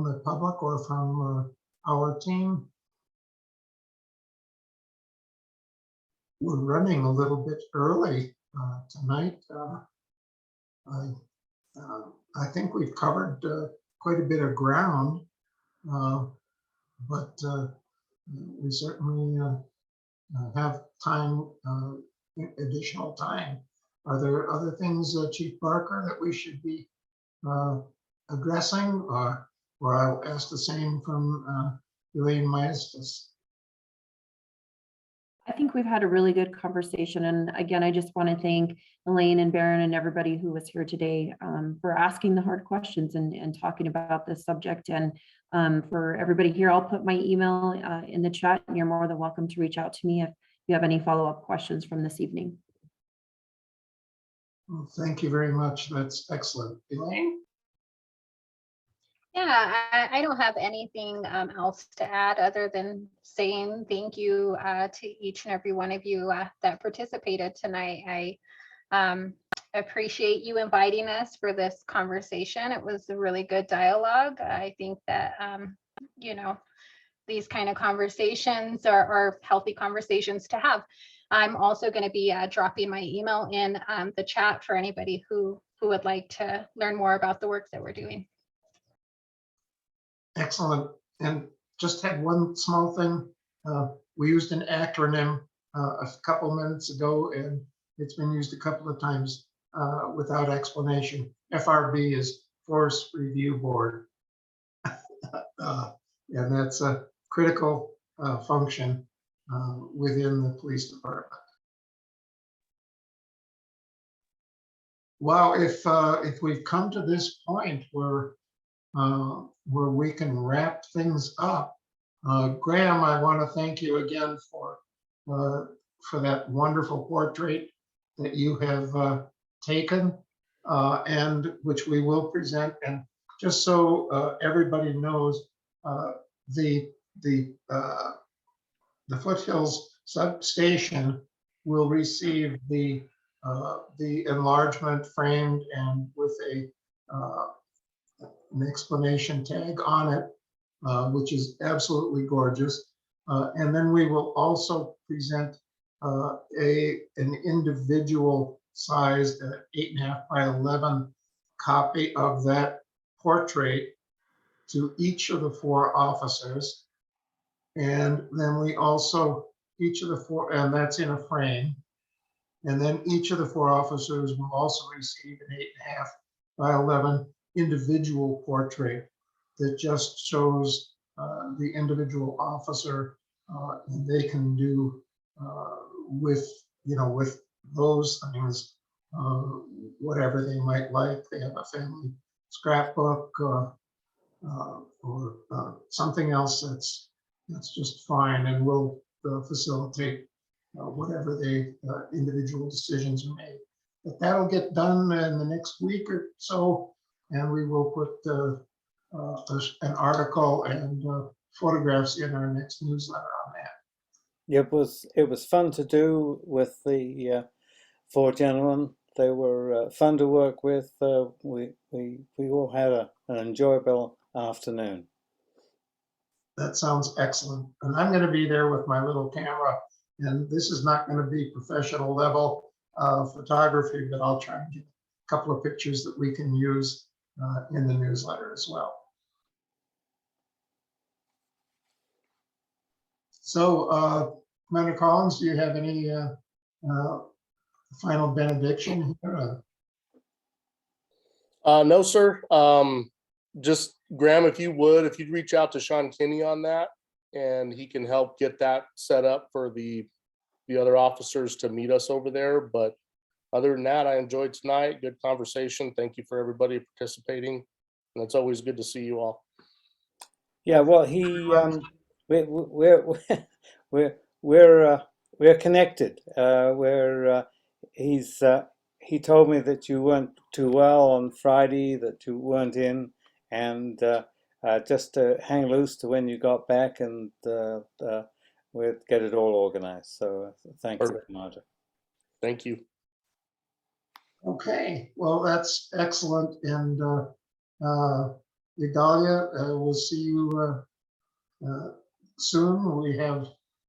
the public or from our team? We're running a little bit early tonight. I think we've covered quite a bit of ground, but we certainly have time, additional time. Are there other things, Chief Barker, that we should be addressing, or I'll ask the same from Elaine Maestas? I think we've had a really good conversation. And again, I just want to thank Elaine and Baron and everybody who was here today for asking the hard questions and talking about this subject. And for everybody here, I'll put my email in the chat, and you're more than welcome to reach out to me if you have any follow-up questions from this evening. Well, thank you very much. That's excellent. Elaine? Yeah, I don't have anything else to add other than saying thank you to each and every one of you that participated tonight. I appreciate you inviting us for this conversation. It was a really good dialogue. I think that, these kind of conversations are healthy conversations to have. I'm also going to be dropping my email in the chat for anybody who would like to learn more about the work that we're doing. Excellent. And just had one small thing. We used an acronym a couple minutes ago, and it's been used a couple of times without explanation. FRB is Force Review Board. And that's a critical function within the police department. Well, if we've come to this point where we can wrap things up, Graham, I want to thank you again for that wonderful portrait that you have taken, and which we will present. And just so everybody knows, the Foothills substation will receive the enlargement framed and with an explanation tag on it, which is absolutely gorgeous. And then we will also present an individual sized 8.5 by 11 copy of that portrait to each of the 4 officers. And then we also, each of the 4, and that's in a frame. And then each of the 4 officers will also receive an 8.5 by 11 individual portrait that just shows the individual officer, and they can do with those things whatever they might like. They have a family scrapbook or something else that's just fine, and we'll facilitate whatever the individual decisions are made. But that'll get done in the next week or so, and we will put an article and photographs in our next newsletter on that. It was fun to do with the 4 gentlemen. They were fun to work with. We all had an enjoyable afternoon. That sounds excellent. And I'm going to be there with my little camera. And this is not going to be professional level photography, but I'll try and get a couple of pictures that we can use in the newsletter as well. So Commander Collins, do you have any final benediction here? No, sir. Just Graham, if you'd reach out to Sean Kinney on that, and he can help get that set up for the other officers to meet us over there. But other than that, I enjoyed tonight. Good conversation. Thank you for everybody participating. And it's always good to see you all. Yeah, well, we're connected. He told me that you weren't too well on Friday, that you weren't in, and just to hang loose to when you got back, and we'll get it all organized. So thanks, Perfect. Commander. Thank you. Okay, well, that's excellent. And Idalia, we'll see you soon. We have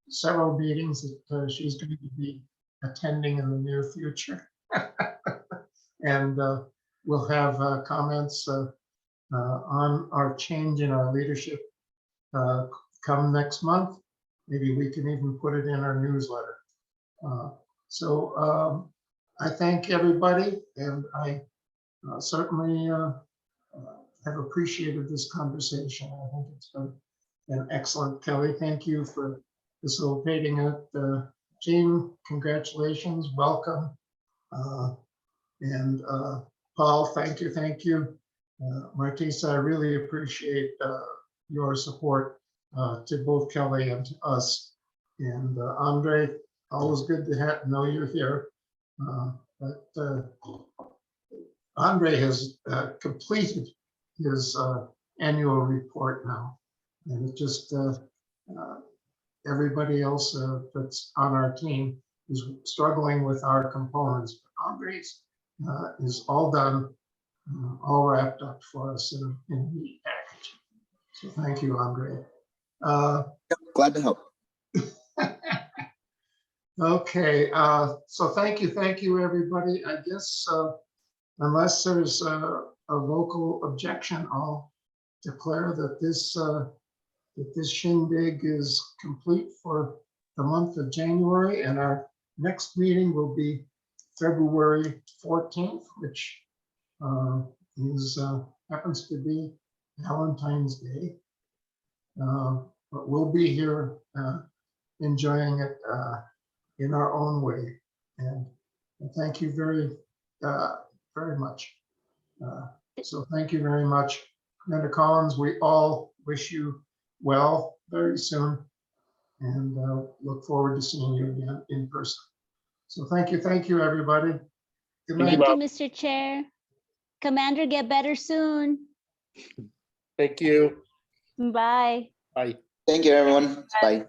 several meetings that she's going to be attending in the near future. And we'll have comments on our change in our leadership come next month. Maybe we can even put it in our newsletter. So I thank everybody, and I certainly have appreciated this conversation. I think it's been excellent. Kelly, thank you for facilitating it. Jean, congratulations, welcome. And Paul, thank you. Martisa, I really appreciate your support to both Kelly and to us. And Andre, always good to know you're here. But Andre has completed his annual report now. And it just, everybody else that's on our team is struggling with our components. But Andre's is all done, all wrapped up for us in a neat package. So thank you, Andre. Glad to help. Okay, so thank you, everybody. I guess unless there's a local objection, I'll declare that this shindig is complete for the month of January, and our next meeting will be February 14th, which happens to be Valentine's Day. But we'll be here enjoying it in our own way. And thank you very much. So thank you very much, Commander Collins. We all wish you well very soon, and look forward to seeing you again in person. So thank you, everybody. Good night. Thank you, Mr. Chair. Commander, get better soon. Thank you. Bye. Bye. Thank you, everyone. Bye.